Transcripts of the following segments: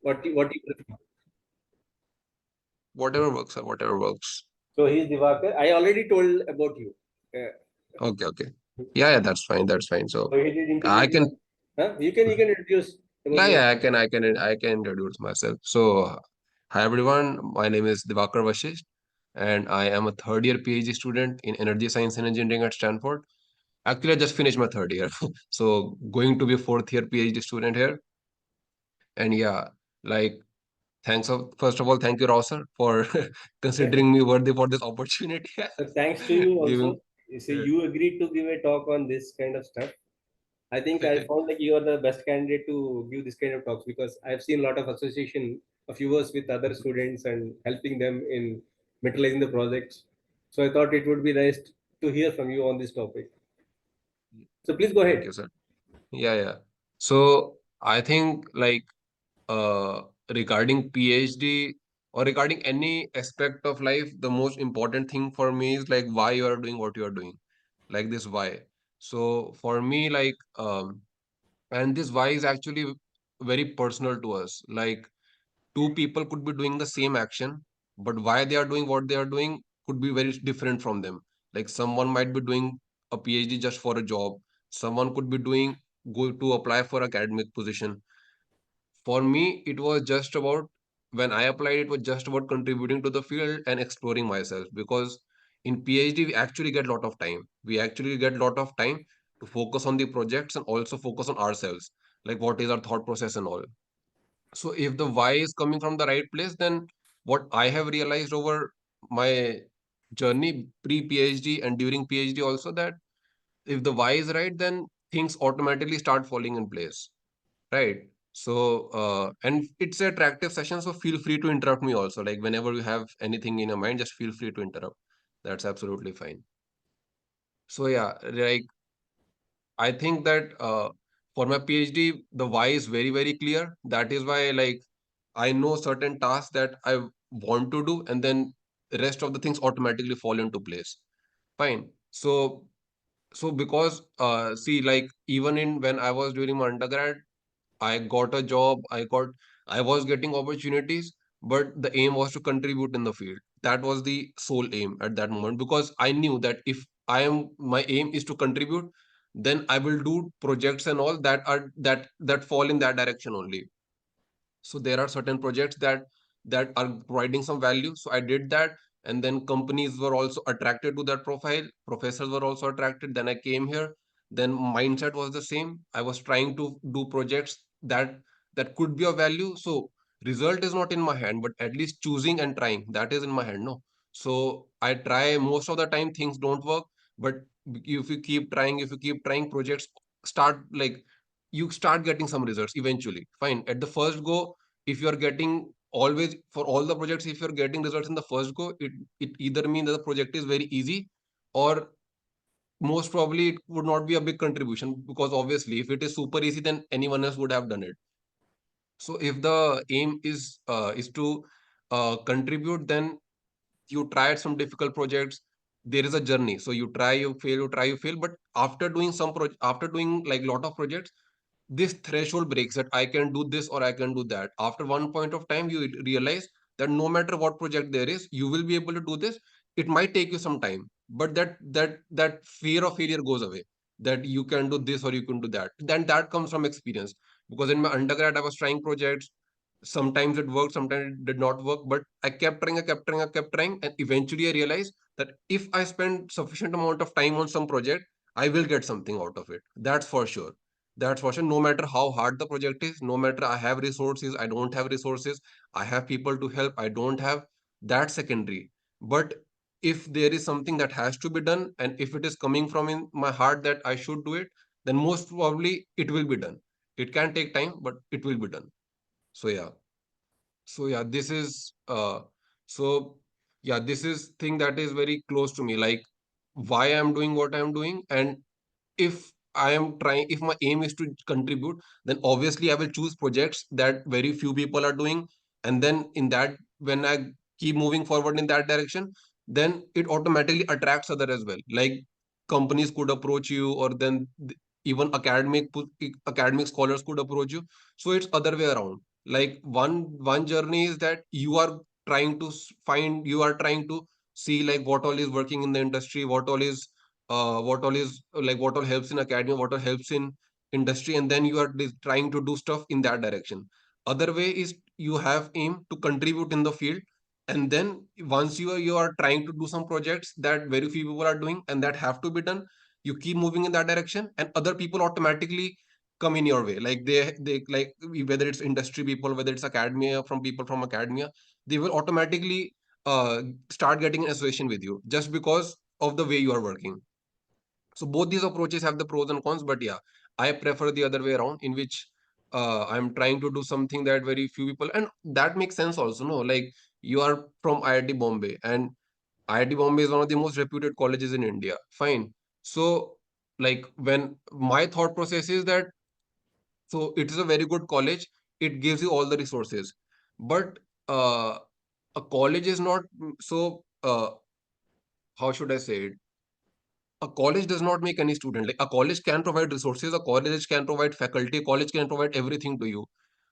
What you prefer? Whatever works, sir. Whatever works. So he's Divakar. I already told about you. Uh, Okay, okay. Yeah, that's fine. That's fine. So so he did I introduce you. can, Huh? You can introduce about yeah, your. yeah, I can introduce myself. So, hi everyone. My name is Divakar Vashisth, and I am a third year PhD student in energy science and engineering at Stanford. Actually, I just finished my third year, so going to be fourth year PhD student here. And yeah, like first of all, thank you, Rao sir, for considering me worthy for this opportunity. So thanks to you Giving. also. You see, you agreed to give a talk on this kind of stuff. I think I Yeah. found like you are the best candidate to give this kind of talks because I've seen a lot of association of yours with other students and helping them in materializing the projects. So I thought it would be nice to hear from you on this topic. So please go Thank ahead. you, sir. Yeah, yeah. So I think uh, regarding PhD or regarding any aspect of life, the most important thing for me is like why you are doing what you are doing. Like this why. So for me, and this why is actually very personal to us. Like two people could be doing the same action, but why they are doing what they are doing could be very different from them. Like someone might be doing a PhD just for a job. Someone could be doing go to apply for academic position. For me, it was just about when I applied, it was just about contributing to the field and exploring myself. Because in PhD, we actually get a lot of time. We actually get a lot of time to focus on the projects and also focus on ourselves, like what is our thought process and all. So if the why is coming from the right place, then what I have realized over my journey pre-PhD and during PhD also, that if the why is right, then things automatically start falling in place. Right. So, and it's an attractive session, so feel free to interrupt me also. Like whenever you have anything in your mind, just feel free to interrupt. That's absolutely fine. So yeah, like I think that for my PhD, the why is very, very clear. That is why like I know certain tasks that I want to do, and then the rest of the things automatically fall into place. Fine. So because see, like even in when I was during my undergrad, I got a job, I was getting opportunities, but the aim was to contribute in the field. That was the sole aim at that moment, because I knew that if my aim is to contribute, then I will do projects and all that fall in that direction only. So there are certain projects that are providing some value, so I did that. And then companies were also attracted to that profile, professors were also attracted, then I came here. Then mindset was the same. I was trying to do projects that could be of value. So result is not in my hand, but at least choosing and trying, that is in my hand, no? So I try. Most of the time things don't work, but if you keep trying, projects start like you start getting some results eventually. Fine, at the first go, if you're getting always for all the projects, if you're getting results in the first go, it either means that the project is very easy, or most probably it would not be a big contribution, because obviously if it is super easy, then anyone else would have done it. So if the aim is to contribute, then you tried some difficult projects. There is a journey, so you try, you fail, you try, you fail. But after doing after doing like lot of projects, this threshold breaks, that I can do this or I can do that. After one point of time, you realize that no matter what project there is, you will be able to do this. It might take you some time, but that fear of failure goes away. That you can do this or you can do that. Then that comes from experience. Because in my undergrad, I was trying projects. Sometimes it worked, sometimes it did not work. But I kept trying, I kept trying, I kept trying, and eventually I realized that if I spend sufficient amount of time on some project, I will get something out of it. That's for sure. That's for sure. No matter how hard the project is, no matter I have resources, I don't have resources, I have people to help, I don't have, that's secondary. But if there is something that has to be done, and if it is coming from in my heart that I should do it, then most probably it will be done. It can take time, but it will be done. So yeah. So yeah, so yeah, this is thing that is very close to me. Like why I'm doing what I'm doing, and if I am trying, if my aim is to contribute, then obviously I will choose projects that very few people are doing. And then in that, when I keep moving forward in that direction, then it automatically attracts other as well. Like companies could approach you, or then even academic scholars could approach you. So it's other way around. Like one journey is that you are trying to find, you are trying to see like what all is working in the industry, what all is like, what all helps in academia, what all helps in industry, and then you are trying to do stuff in that direction. Other way is you have aim to contribute in the field, and then once you are trying to do some projects that very few people are doing and that have to be done, you keep moving in that direction, and other people automatically come in your way. Like they like, whether it's industry people, whether it's academia, from people from academia, they will automatically start getting an association with you just because of the way you are working. So both these approaches have the pros and cons, but yeah, I prefer the other way around, in which I'm trying to do something that very few people, and that makes sense also, no? Like, you are from IIT Bombay, and IIT Bombay is one of the most reputed colleges in India. Fine. So, like, when my thought process is that, so it is a very good college, it gives you all the resources, but uh, a college is not so. How should I say it? A college does not make any student. Like, a college can provide resources, a college can provide faculty, a college can provide everything to you,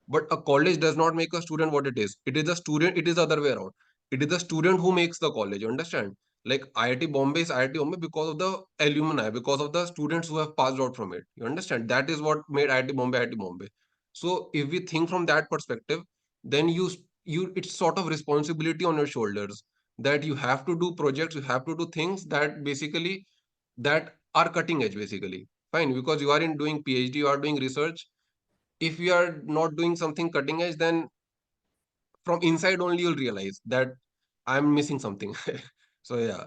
but a college does not make a student what it is. It is the student, it is the other way around. It is the student who makes the college, you understand? Like, IIT Bombay is IIT Bombay because of the alumni, because of the students who have passed out from it, you understand? That is what made IIT Bombay IIT Bombay. So if we think from that perspective, then you it's sort of responsibility on your shoulders, that you have to do projects, you have to do things that basically, that are cutting edge basically. Fine, because you are in doing PhD, you are doing research. If you are not doing something cutting edge, then from inside only you'll realize that I'm missing something. So yeah.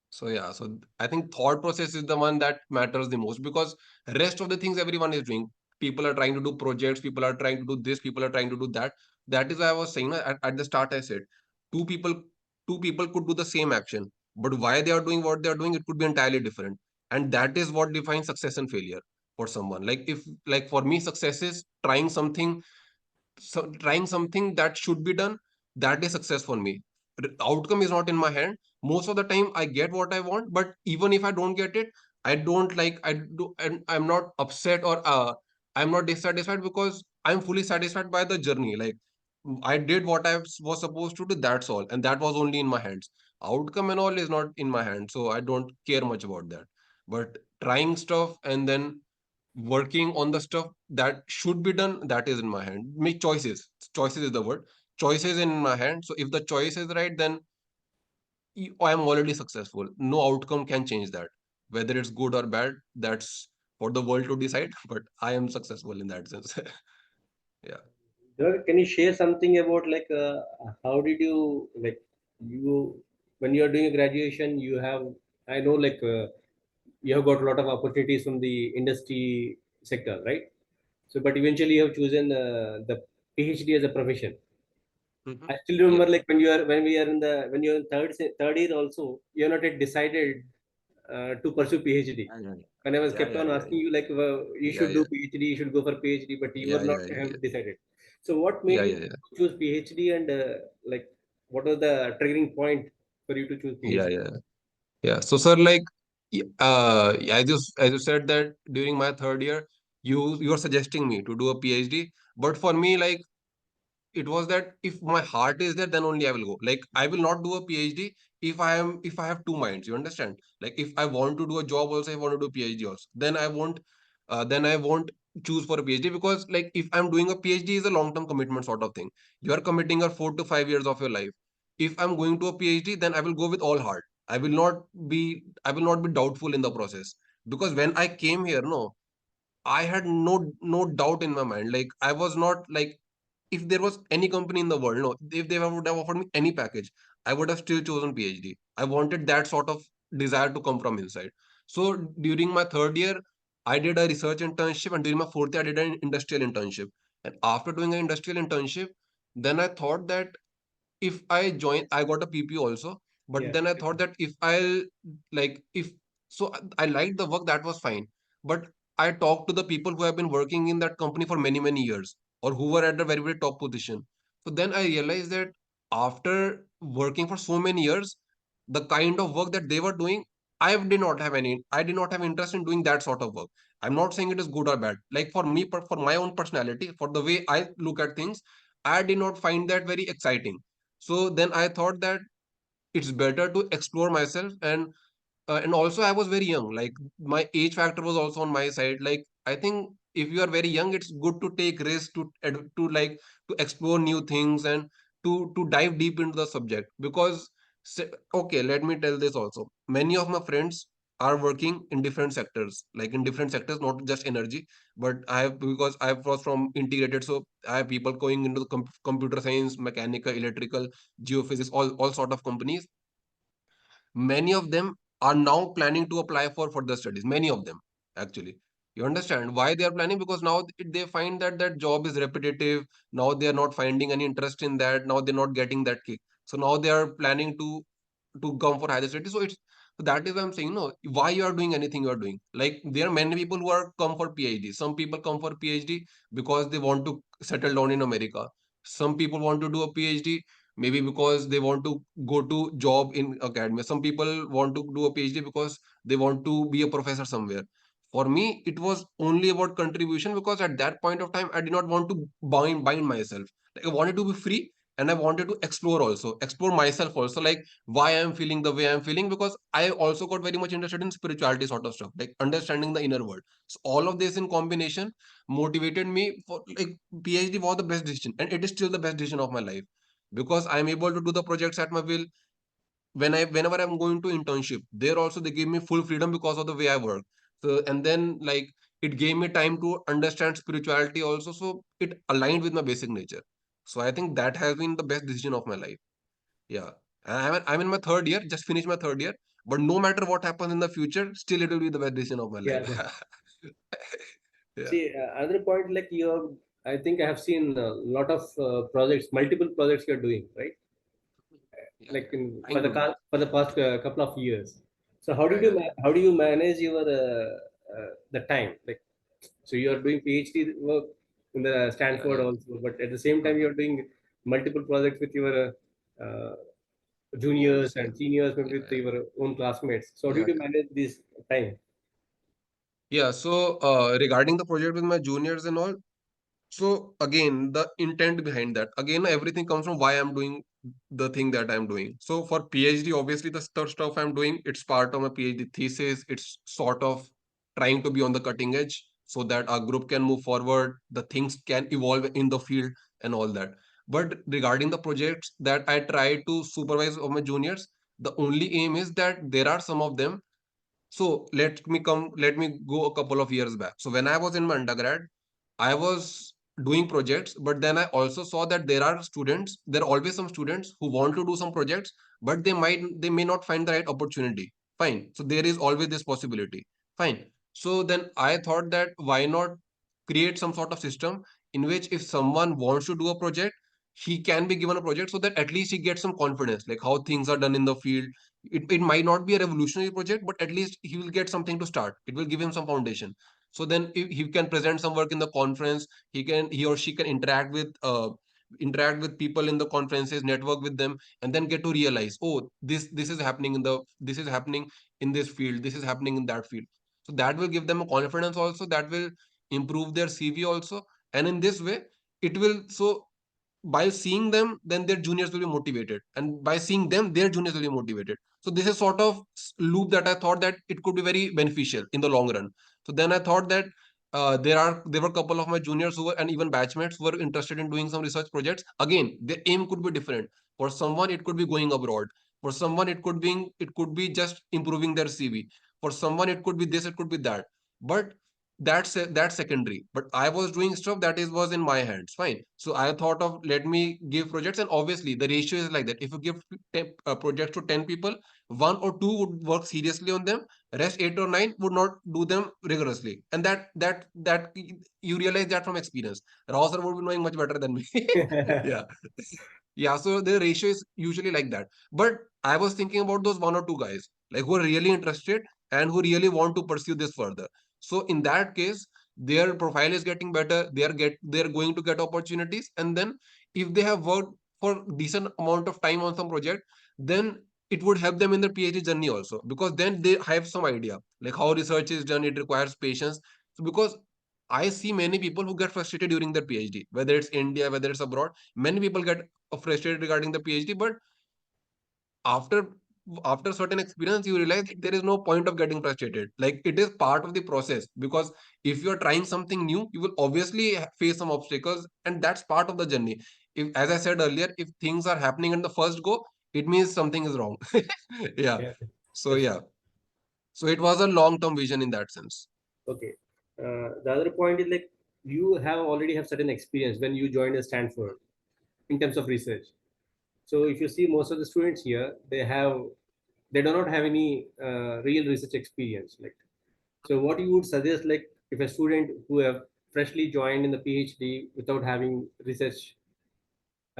So I think thought process is the one that matters the most, because rest of the things everyone is doing. People are trying to do projects, people are trying to do this, people are trying to do that. That is why I was saying, at the start I said, two people two people could do the same action, but why they are doing what they are doing, it could be entirely different. And that is what defines success and failure for someone. Like, if, like, for me, success is trying something that should be done. That is success for me. Outcome is not in my hand. Most of the time I get what I want, but even if I don't get it, I don't like I do and I'm not upset, or I'm not dissatisfied, because I'm fully satisfied by the journey. Like, I did what I was supposed to do, that's all, and that was only in my hands. Outcome and all is not in my hand, so I don't care much about that. But trying stuff and then working on the stuff that should be done, that is in my hand. Make choices is the word. Choices in my hand. So if the choice is right, then I am already successful. No outcome can change that, whether it's good or bad. That's for the world to decide, but I am successful in that sense. Yeah. Can you share something about like how did you like you when you are doing a graduation? You have, I know, like you have got a lot of opportunities from the industry sector, right? So, but eventually you have chosen the PhD as a profession. Mhm. I still Yeah. remember, like when you are when we are in the when you're in third year also, you are not yet decided to pursue PhD. Yeah, yeah, When I was yeah, kept yeah, on yeah, asking you like, you yeah, should do yeah, PhD, you should go for PhD, but you yeah, were yeah, not yeah, yeah, have decided. So what made yeah, you yeah, yeah, choose PhD, and like what was the triggering point for you to choose yeah, PhD? yeah, yeah. Yeah. So, sir, like, as you said that during my third year, you're suggesting me to do a PhD, but for me, like, it was that if my heart is there, then only I will go. Like, I will not do a PhD if I have two minds. You understand? Like, if I want to do a job also, I want to do PhD also. Then I won't choose for a PhD, because, like, if I'm doing a PhD is a long term commitment sort of thing. You are committing your 4 to 5 years of your life. If I'm going to a PhD, then I will go with all heart. I will not be doubtful in the process, because when I came here, no, I had no doubt in my mind. Like, I was not like, if there was any company in the world, no, if they would have offered me any package, I would have still chosen PhD. I wanted that sort of desire to come from inside. So during my third year, I did a research internship, and during my fourth year, I did an industrial internship. And after doing an industrial internship, then I thought that if I join, I got a PP also. But Yeah. then I thought that if I'll like if so I liked the work, that was fine. But I talked to the people who have been working in that company for many, many years, or who were at the very, very top position. So then I realized that after working for so many years, the kind of work that they were doing, I did not have interest in doing that sort of work. I'm not saying it is good or bad. Like for me, for my own personality, for the way I look at things, I did not find that very exciting. So then I thought that it's better to explore myself. And also I was very young, like my age factor was also on my side. Like I think if you are very young, it's good to take risks, to like to explore new things, and to dive deep into the subject. Because okay, let me tell this also, many of my friends are working in different sectors, like in different sectors, not just energy. But I have, because I was from integrated, so I have people going into the computer science, mechanical, electrical, geophysics, all sort of companies. Many of them are now planning to apply for further studies, many of them, actually. You understand why they are planning? Because now they find that that job is repetitive. Now they are not finding any interest in that. Now they're not getting that kick. So now they are planning to come for higher studies. So it's, so that is why I'm saying, no, why you are doing anything you are doing. Like there are many people who are come for PhD. Some people come for PhD because they want to settle down in America. Some people want to do a PhD maybe because they want to go to job in academia. Some people want to do a PhD because they want to be a professor somewhere. For me, it was only about contribution, because at that point of time I did not want to bind myself. Like I wanted to be free, and I wanted to explore also, explore myself also, like why I'm feeling the way I'm feeling. Because I also got very much interested in spirituality sort of stuff, like understanding the inner world. So all of this in combination motivated me for, like, PhD was the best decision, and it is still the best decision of my life, because I'm able to do the projects at my will. Whenever I'm going to internship, there also they give me full freedom because of the way I work. So and then like it gave me time to understand spirituality also, so it aligned with my basic nature. So I think that has been the best decision of my life. Yeah. And I'm in my third year, just finished my third year. But no matter what happens in the future, still it will be the best decision of my Yeah. life. Yeah. See, another point, like you're, I think I have seen a lot of projects, multiple projects you're doing, right? Yeah, Like yeah. in Trying to do. for the past couple of years. So Yeah, yeah, yeah. how do you manage your the time? Like, so you are doing PhD work in the Yeah, Stanford yeah. also, but at the same time Mhm. you're doing multiple projects with your juniors Peers, and yeah. seniors, maybe Yeah, with yeah. your own classmates. So how do Yeah, you yeah. manage this time? Yeah, so regarding the project with my juniors and all, so again, the intent behind that, again, everything comes from why I'm doing the thing that I'm doing. So for PhD, obviously the stuff I'm doing, it's part of my PhD thesis. It's sort of trying to be on the cutting edge so that our group can move forward, the things can evolve in the field and all that. But regarding the projects that I try to supervise of my juniors, the only aim is that there are some of them. So let me go a couple of years back. So when I was in my undergrad, I was doing projects, but then I also saw that there are always some students who want to do some projects, but they may not find the right opportunity. Fine. So there is always this possibility. Fine. So then I thought that why not create some sort of system in which if someone wants to do a project, he can be given a project so that at least he gets some confidence, like how things are done in the field. It might not be a revolutionary project, but at least he will get something to start. It will give him some foundation. So then if he can present some work in the conference, he or she can interact with people in the conferences, network with them, and then get to realize, oh, this is happening this is happening in this field, this is happening in that field. So that will give them a confidence also, that will improve their CV also. And in this way, it will, so by seeing them, then their juniors will be motivated, and by seeing them, their juniors will be motivated. So this is sort of loop that I thought that it could be very beneficial in the long run. So then I thought that there were a couple of my juniors who were, and even batchmates who were interested in doing some research projects. Again, their aim could be different. For someone it could be going abroad, for someone it could be just improving their CV, for someone it could be this, it could be that. But that's secondary. But I was doing stuff that is was in my hands. Fine. So I thought of, let me give projects, and obviously the ratio is like that. If you give 10, projects to 10 people, one or two would work seriously on them, rest 8 or 9 would not do them rigorously. And that you realize that from experience. Rao sir would be knowing much better than me. Yeah. Yeah, so the ratio is usually like that. But I was thinking about those one or two guys, like who are really interested and who really want to pursue this further. So in that case, their profile is getting better. They're going to get opportunities, and then if they have worked for decent amount of time on some project, then it would help them in their PhD journey also, because then they have some idea like how research is done. It requires patience. So because I see many people who get frustrated during their PhD, whether it's India, whether it's abroad. Many people get frustrated regarding the PhD, but after after certain experience, you realize that there is no point of getting frustrated. Like it is part of the process, because if you're trying something new, you will obviously face some obstacles, and that's part of the journey. If, as I said earlier, if things are happening in the first go, it means something is wrong. Yeah. Yeah, So that's yeah. So it was a long term vision in that sense. okay. The other point is like you have already have certain experience when you joined a Stanford in terms of research. So if you see most of the students here, they do not have any real research experience. Like, so what you would suggest, like if a student who have freshly joined in the PhD without having research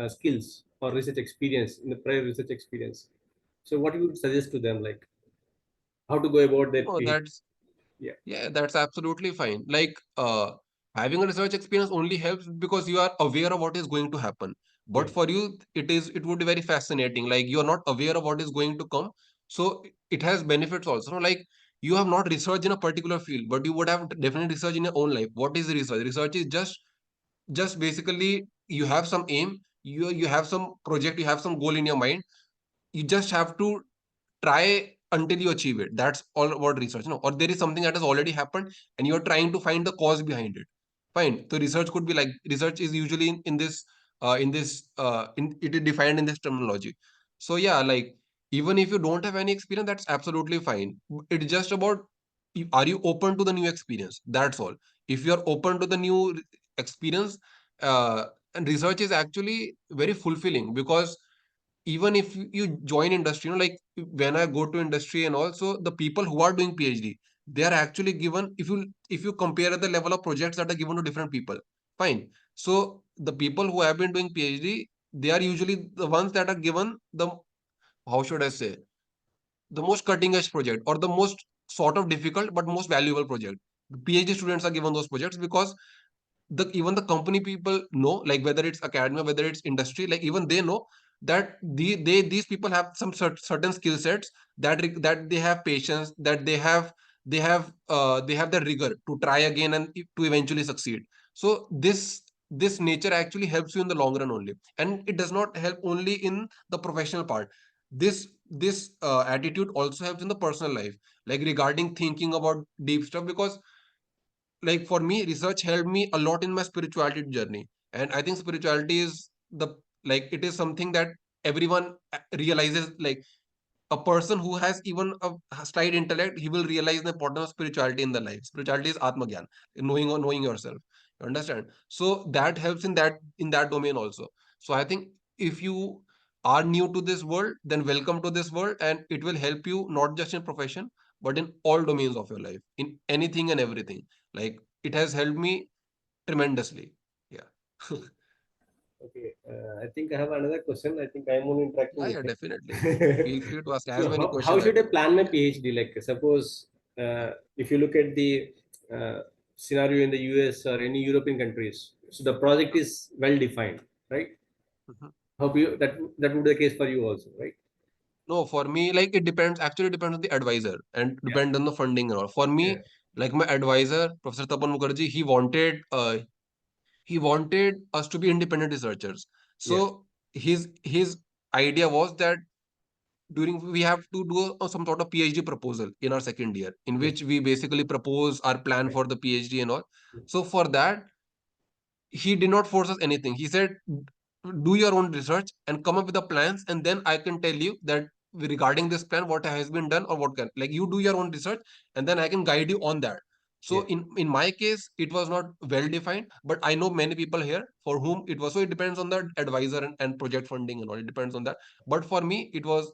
skills or research experience in the prior research experience, so what you would suggest to them, like how to go about their Oh, PhD? that's Yeah, Yeah, that's absolutely fine. Like, having a research experience only helps because you are aware of what is going to happen. yeah, But for you, it would be very fascinating. Like, you are not aware of what is going to come. So it has benefits also. Like, you have not researched in a particular field, but you would have definitely research in your own life. What is research? Research is just basically you have some aim, you have some project, you have some goal in your mind. You just have to try until you achieve it. That's all about research, no? Or there is something that has already happened and you're trying to find the cause behind it. Fine. So research could be like, research is usually it is defined in this terminology. So yeah, like even if you don't have any experience, that's absolutely fine. It's just about, are you open to the new experience? That's all. If you're open to the new experience, uh, and research is actually very fulfilling, because even if you join industry, like when I go to industry and also the people who are doing PhD, they are actually given, if you compare the level of projects that are given to different people, fine. So the people who have been doing PhD, they are usually the ones that are given the, how should I say, the most cutting edge project, or the most sort of difficult but most valuable project. PhD students are given those projects because even the company people know, like whether it's academia, whether it's industry, like even they know that these people have some certain skill sets, that they have patience, that they have the rigor to try again and to eventually succeed. So this nature actually helps you in the long run only, and it does not help only in the professional part. This attitude also helps in the personal life, like regarding thinking about deep stuff, because like for me, research helped me a lot in my spirituality journey. And I think spirituality is the, like it is something that everyone realizes. Like a person who has even a slight intellect, he will realize the importance of spirituality in the life. Spirituality is atmagyan, knowing yourself. You understand? So that helps in that domain also. So I think if you are new to this world, then welcome to this world, and it will help you not just in profession, but in all domains of your life, in anything and everything. Like it has helped me tremendously. Yeah. okay. I think I have another question. I think I'm only interacting Yeah, with yeah, definitely. it. Feel free to ask as So many how questions as should I you want. plan my PhD? Like suppose if you look at the uh, scenario in the US or any European countries, so the project is well defined, right? Mhm. Hope you that would be the case for you also, right? No, for me, like it depends. Actually, it depends on the advisor and Yeah, depend on the funding and all. For yeah, me, like my advisor, Professor Tapan Mukherjee, he wanted us to be independent researchers. yeah, So his idea was that during we have to do some sort of PhD proposal in our second year, in yeah, which we basically propose our plan right. for the PhD and all. So for that, he did not force us anything. He said, do your own research and come up with the plans, and then I can tell you that regarding this plan, what has been done, or what can, like you do your own research, and then I can guide you on that. So Yeah, in my case, it was not well defined, but I know many people here for whom it was. So it depends on the advisor and project funding and all. It depends on that. But for me, it was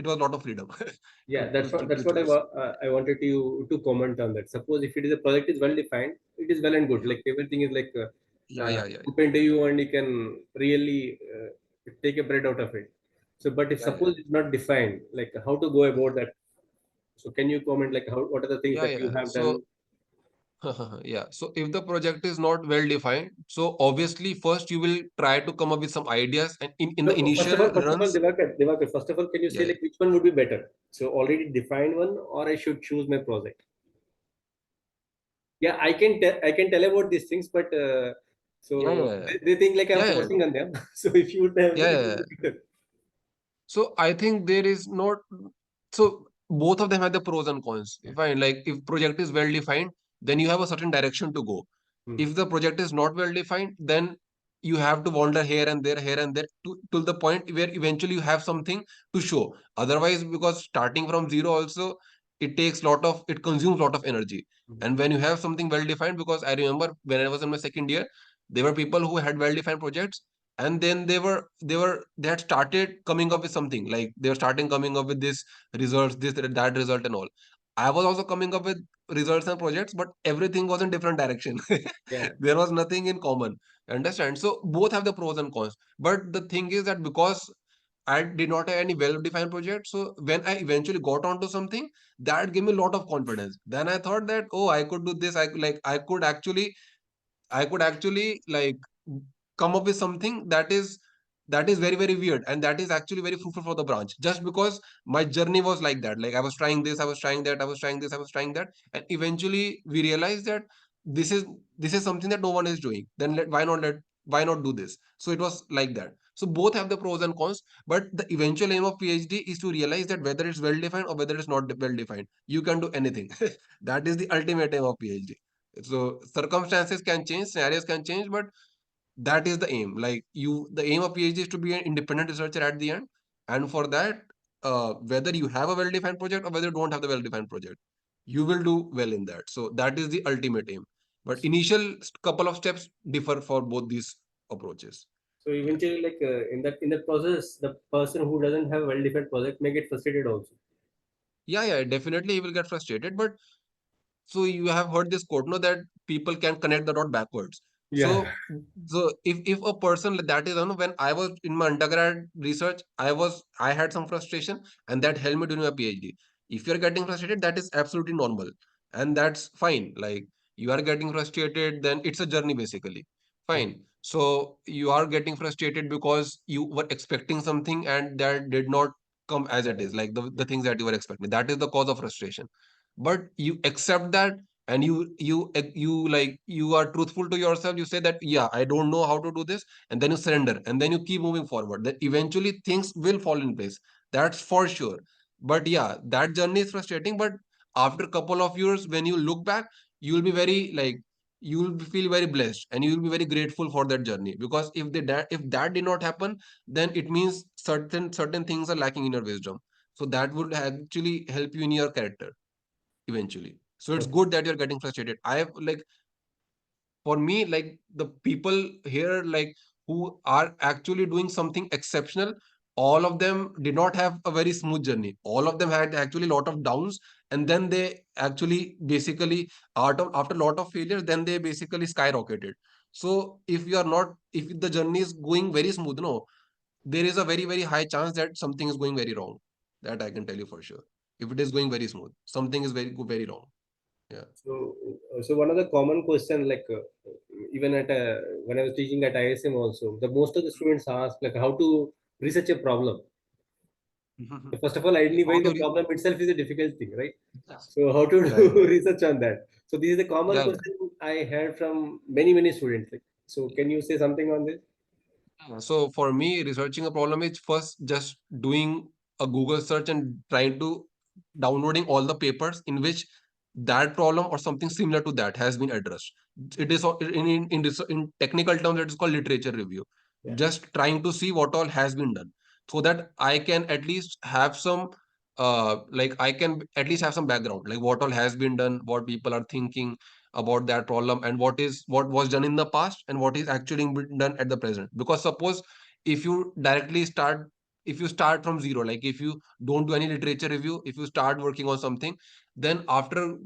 a lot of freedom yeah. to That's to what choose. I wanted you to comment on that. Suppose if it is a project is well defined, it is well and good. Mhm. Like everything is like Yeah, yeah, yeah, open to you, and you can really take a bread out of it. So, but if yeah, yeah, suppose it's not defined, like how to go about that. So, can you comment like how what are the things yeah, that yeah, you yeah. have done? So yeah. So if the project is not well defined, so obviously first you will try to come up with some ideas, and in the No, initial first of all, runs, Divakar, first of all, can you yeah, say yeah. like which one would be better? So, already defined one, or I should choose my project? Yeah, I can tell about these things, but Yeah, so yeah, yeah, they think like I'm yeah, yeah, forcing on them. So if you would have, yeah, it yeah, would yeah. be better. So I think there is not, so both of them have the pros and cons. If I like, if project is well defined, then you have a certain direction to go. Hmm. If the project is not well defined, then you have to wander here and there to the point where eventually you have something to show. Otherwise, because starting from zero also, it consumes lot of energy. Hmm. And when you have something well defined, because I remember when I was in my second year, there were people who had well defined projects, and then they had started coming up with something, like they were starting coming up with this results, this that result and all. I was also coming up with results and projects, but everything was in different direction. Yeah. There was nothing in common. Understand? So both have the pros and cons, but the thing is that because I did not have any well defined project, so when I eventually got onto something, that gave me a lot of confidence. Then I thought that, oh, I could do this, I could actually like come up with something that is very very weird, and that is actually very fruitful for the branch, just because my journey was like that. Like I was trying this, I was trying that, I was trying this, I was trying that, and eventually we realized that this is this is something that no one is doing. Then why not do this? So it was like that. So both have the pros and cons, but the eventual aim of PhD is to realize that whether it's well defined or whether it's not well defined, you can do anything. That is the ultimate aim of PhD. So circumstances can change, scenarios can change, but that is the aim. Like the aim of PhD is to be an independent researcher at the end. And for that, whether you have a well-defined project or whether you don't have the well-defined project, you will do well in that. So that is the ultimate aim. But initial couple of steps differ for both these approaches. So Yeah. eventually, like in that process, the person who doesn't have a well defined project may get frustrated also. Yeah, yeah, definitely he will get frustrated. But so you have heard this quote, no, that people can connect the dot backwards. Yeah. So if a person like that is, you know, when I was in my undergrad research, I had some frustration, and that helped me during my PhD. If you're getting frustrated, that is absolutely normal, and that's fine. Like you are getting frustrated, then it's a journey basically. Hmm. Fine. So you are getting frustrated because you were expecting something and that did not come as it is, like the things that you were expecting. That is the cause of frustration. But you accept that, and you like you are truthful to yourself. You say that, yeah, I don't know how to do this, and then you surrender, and then you keep moving forward. Then eventually things will fall in place. That's for sure. But yeah, that journey is frustrating, but after a couple of years, when you look back, you will be very like you will feel very blessed, and you will be very grateful for that journey, because if that did not happen, then it means certain things are lacking in your wisdom. So that would actually help you in your character eventually. So it's Okay. good that you're getting frustrated. I have like, for me, like the people here, like who are actually doing something exceptional, all of them did not have a very smooth journey. All of them had actually a lot of downs, and then they actually basically after a lot of failures, then they basically skyrocketed. So if the journey is going very smooth, no, there is a very very high chance that something is going very wrong. That I can tell you for sure. If it is going very smooth, something is very wrong. Yeah. So, so one of the common question, like even at when I was teaching at ISM also, the most of the students ask like how to research a problem. So first of all, How identifying to the problem itself is a difficult thing, right? Yes. So how to Yeah, do yeah, research on that? So this is a common yeah. question I heard from many students. Like, so can you say something on this? So for me, researching a problem is first just doing a Google search and trying to downloading all the papers in which that problem or something similar to that has been addressed. It is in technical terms, it is called literature review. Yeah. Just trying to see what all has been done, so that I can at least have some like I can at least have some background, like what all has been done, what people are thinking about that problem, and what was done in the past and what is actually being done at the present. Because suppose if you directly start if you start from zero, like if you don't do any literature review, if you start working on something, then after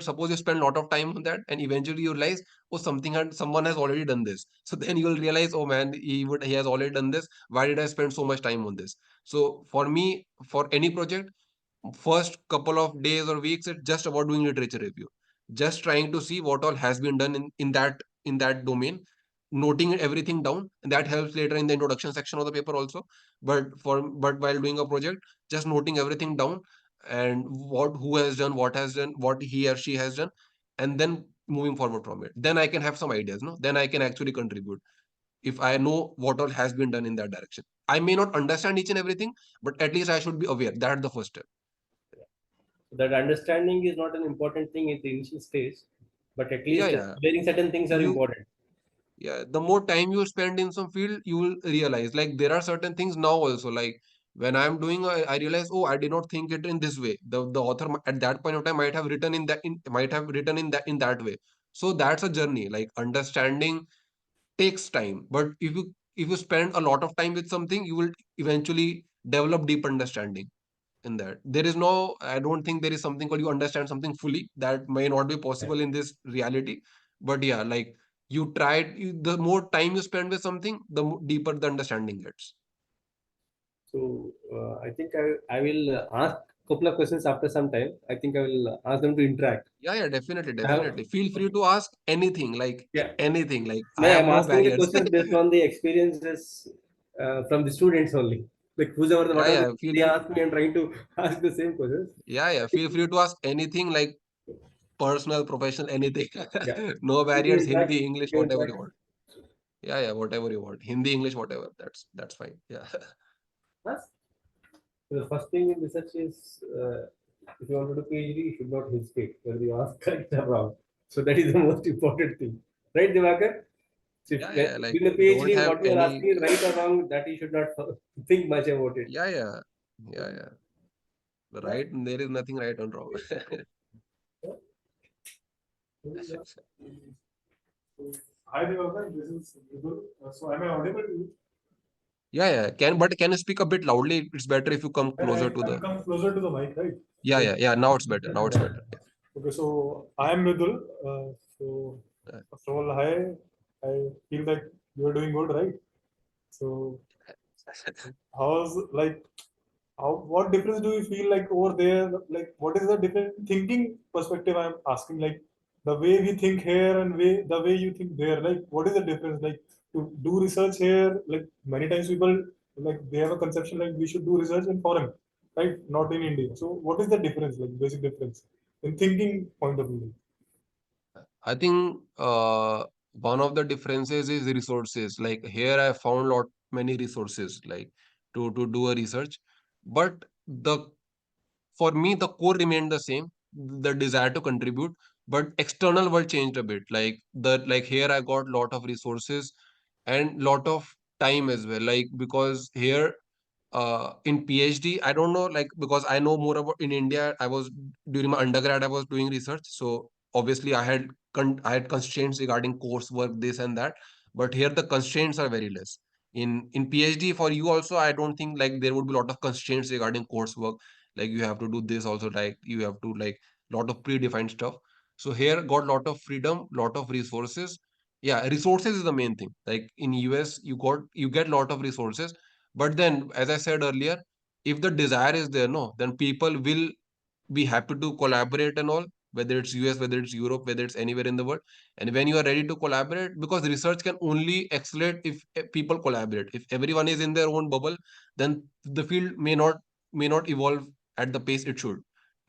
suppose you spend a lot of time on that, and eventually you realize, oh, someone has already done this. So then you'll realize, oh man, he has already done this, why did I spend so much time on this? So for me, for any project, first couple of days or weeks, it's just about doing literature review, just trying to see what all has been done in that domain, noting everything down, and that helps later in the introduction section of the paper also. But while doing a project, just noting everything down, and who has done what he or she has done, and then moving forward from it. Then I can have some ideas, no? Then I can actually contribute if I know what all has been done in that direction. I may not understand each and everything, but at least I should be aware. That's the first step. That understanding is not an important thing at the initial stage, but at Yeah, least yeah. learning certain things are You important. Yeah, the more time you spend in some field, you will realize like there are certain things now also. Like when I'm doing, I realize, oh, I did not think it in this way. The author at that point of time might have written in that might have written in that way. So that's a journey. Like understanding takes time, but if you spend a lot of time with something, you will eventually develop deep understanding in that. There is no, I don't think there is something called you understand something fully. That may not be possible in this reality. But yeah, like you tried, the more time you spend with something, the deeper the understanding gets. So I think I will ask a couple of questions after some time. I think I will ask them to interact. Yeah, yeah, definitely, I have, definitely. Feel free to ask anything, like yeah. anything. Like I No, have I'm no asking the barriers. questions based on the experiences from the students only. Like whoever, Yeah, whatever yeah. Feel they free. ask me, I'm trying to ask the same questions. Yeah, yeah. Feel free to ask anything, like personal, professional, anything. Yeah. No Free to barriers. interact. Hindi, English, To whatever you interact. want. Yeah, yeah, whatever you want. Hindi, English, whatever. That's fine. Yeah. Ask. So the first thing in research is if you want to do PhD, you should not hesitate whether you ask correct or wrong. So that is the most important thing, right, Divakar? So if Yeah, when yeah. Like in the don't PhD, have what you are any. asking is right or wrong, that you should not think much about it. Yeah, yeah, yeah, yeah. Right. There is nothing right and wrong. Hi, Divakar. This is Vidul. So, am I audible to you? Yeah, yeah. Can you speak a bit loudly? It's better if you come closer to I'll the. come closer to the mic, right? Yeah, So, yeah, yeah. Now it's better. Now it's better. okay, so I am Vidul. So, Yeah. first of all, hi. I feel like you are doing good, right? So, how's like how what difference do you feel like over there? Like, what is the different thinking perspective? I'm asking, like the way we think here and the way you think there. Like, what is the difference? Like to do research here, like many times people like they have a conception like we should do research in foreign, right? Not in India. So, what is the difference? Like basic difference in thinking point of view. I think one of the differences is resources. Like here, I found lot many resources like to do a research, but the for me the core remained the same, the desire to contribute, but external world changed a bit. Like here, I got lot of resources and lot of time as well. Like because here in PhD, I don't know, like because I know more about in India. I was during my undergrad, I was doing research, so obviously I had constraints regarding coursework, this and that. But here the constraints are very less. In PhD for you also, I don't think like there would be a lot of constraints regarding coursework. Like you have to do this also, like you have to like lot of predefined stuff. So here got lot of freedom, lot of resources. Yeah, resources is the main thing. Like in US, you get lot of resources, but then, as I said earlier, if the desire is there, no, then people will be happy to collaborate and all, whether it's US, whether it's Europe, whether it's anywhere in the world. And when you are ready to collaborate, because research can only accelerate if people collaborate. If everyone is in their own bubble, then the field may not evolve at the pace it should.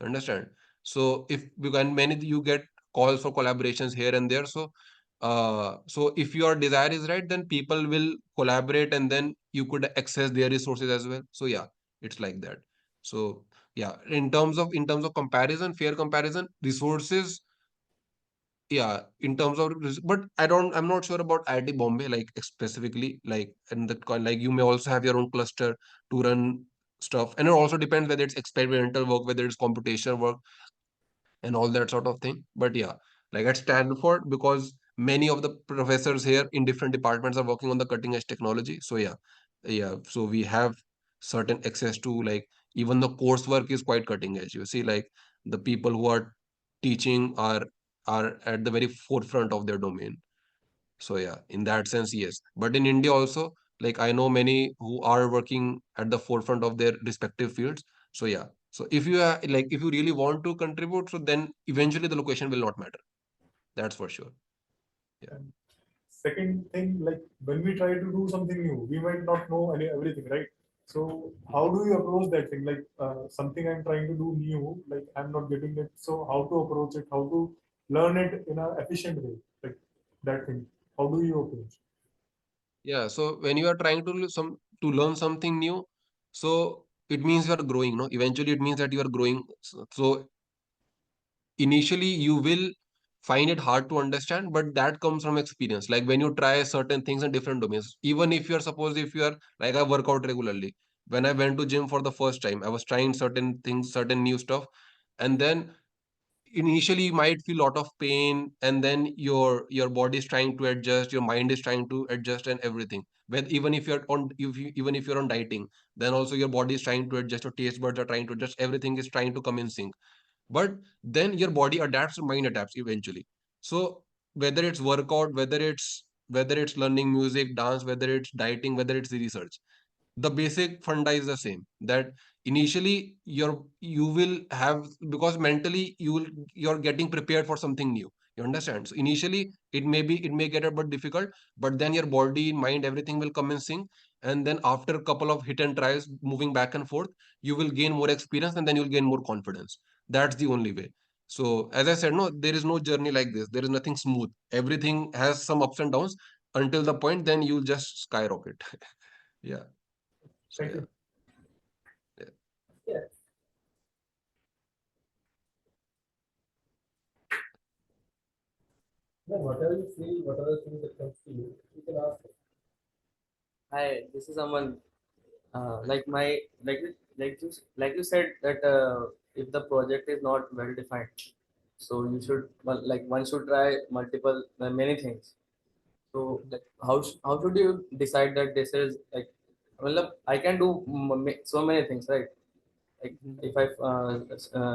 Understand? So if you can many you get calls for collaborations here and there. So if your desire is right, then people will collaborate and then you could access their resources as well. So yeah, it's like that. So yeah, in terms of comparison, fair comparison, resources, yeah, in terms of but I'm not sure about IIT Bombay, like specifically, like and the like you may also have your own cluster to run stuff, and it also depends whether it's experimental work, whether it's computational work, and all that sort of thing. But yeah, like at Stanford, because many of the professors here in different departments are working on the cutting edge technology. So yeah, yeah. So we have certain access to like even the coursework is quite cutting edge. You see, like the people who are teaching are at the very forefront of their domain. So yeah, in that sense, yes. But in India also, like I know many who are working at the forefront of their respective fields. So yeah. So if you are like if you really want to contribute, so then eventually the location will not matter. That's for sure. Yeah. And second thing, like when we try to do something new, we might not know everything, right? So how do you approach that thing? Like something I'm trying to do new, like I'm not getting it. So how to approach it? How to learn it in an efficient way, like that thing? How do you approach? Yeah, so when you are trying to to learn something new, so it means you are growing, no? Eventually, it means that you are growing. So initially, you will find it hard to understand, but that comes from experience. Like when you try certain things in different domains, even if you're suppose if you are like I work out regularly. When I went to gym for the first time, I was trying certain things, certain new stuff, and then initially you might feel a lot of pain, and then your body is trying to adjust, your mind is trying to adjust, and everything. When even if you're on even if you're on dieting, then also your body is trying to adjust, your taste buds are trying to adjust, everything is trying to come in sync. But then your body adapts, your mind adapts eventually. So whether it's workout, whether it's learning music, dance, whether it's dieting, whether it's research, the basic funda is the same, that initially you will have, because mentally you're getting prepared for something new, you understand. So initially it may get a bit difficult, but then your body, mind, everything will come in sync, and then after a couple of hit and tries, moving back and forth, you will gain more experience, and then you'll gain more confidence. That's the only way. So as I said, no, there is no journey like this, there is nothing smooth, everything has some ups and downs, until the point then you'll just skyrocket. Yeah. So Thank yeah. you. Yeah. Yeah. No, whatever you feel, whatever thing that comes to you can ask. Hi, this is Aman. Like my like you said that if the project is not well defined, so you should like one should try multiple many things. So like how should you decide that this is like, well, I can do so many things, right? Like if I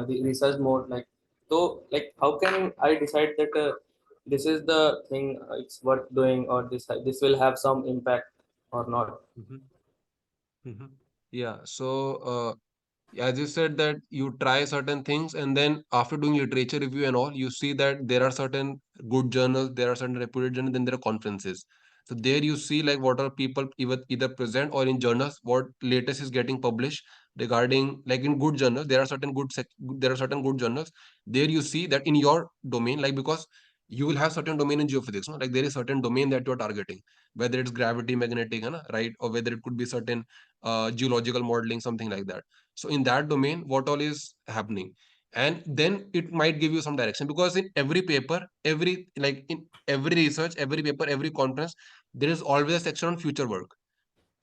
research more, like, so like how can I decide that this is the thing, it's worth doing, or this will have some impact or not? Mhm. Mhm. Yeah. So, as you said that you try certain things, and then after doing literature review and all, you see that there are certain good journals, there are certain reputed journals, then there are conferences. So there you see like what are people either present, or in journals what latest is getting published regarding, like in good journals there are certain there are certain good journals. There you see that in your domain, like because you will have certain domain in geophysics, no? Like there is certain domain that you are targeting, whether it's gravity, magnetic, है ना, right, or whether it could be certain geological modeling, something like that. So in that domain, what all is happening, and then it might give you some direction, because in every paper, every like in every research, every paper, every conference, there is always a section on future work.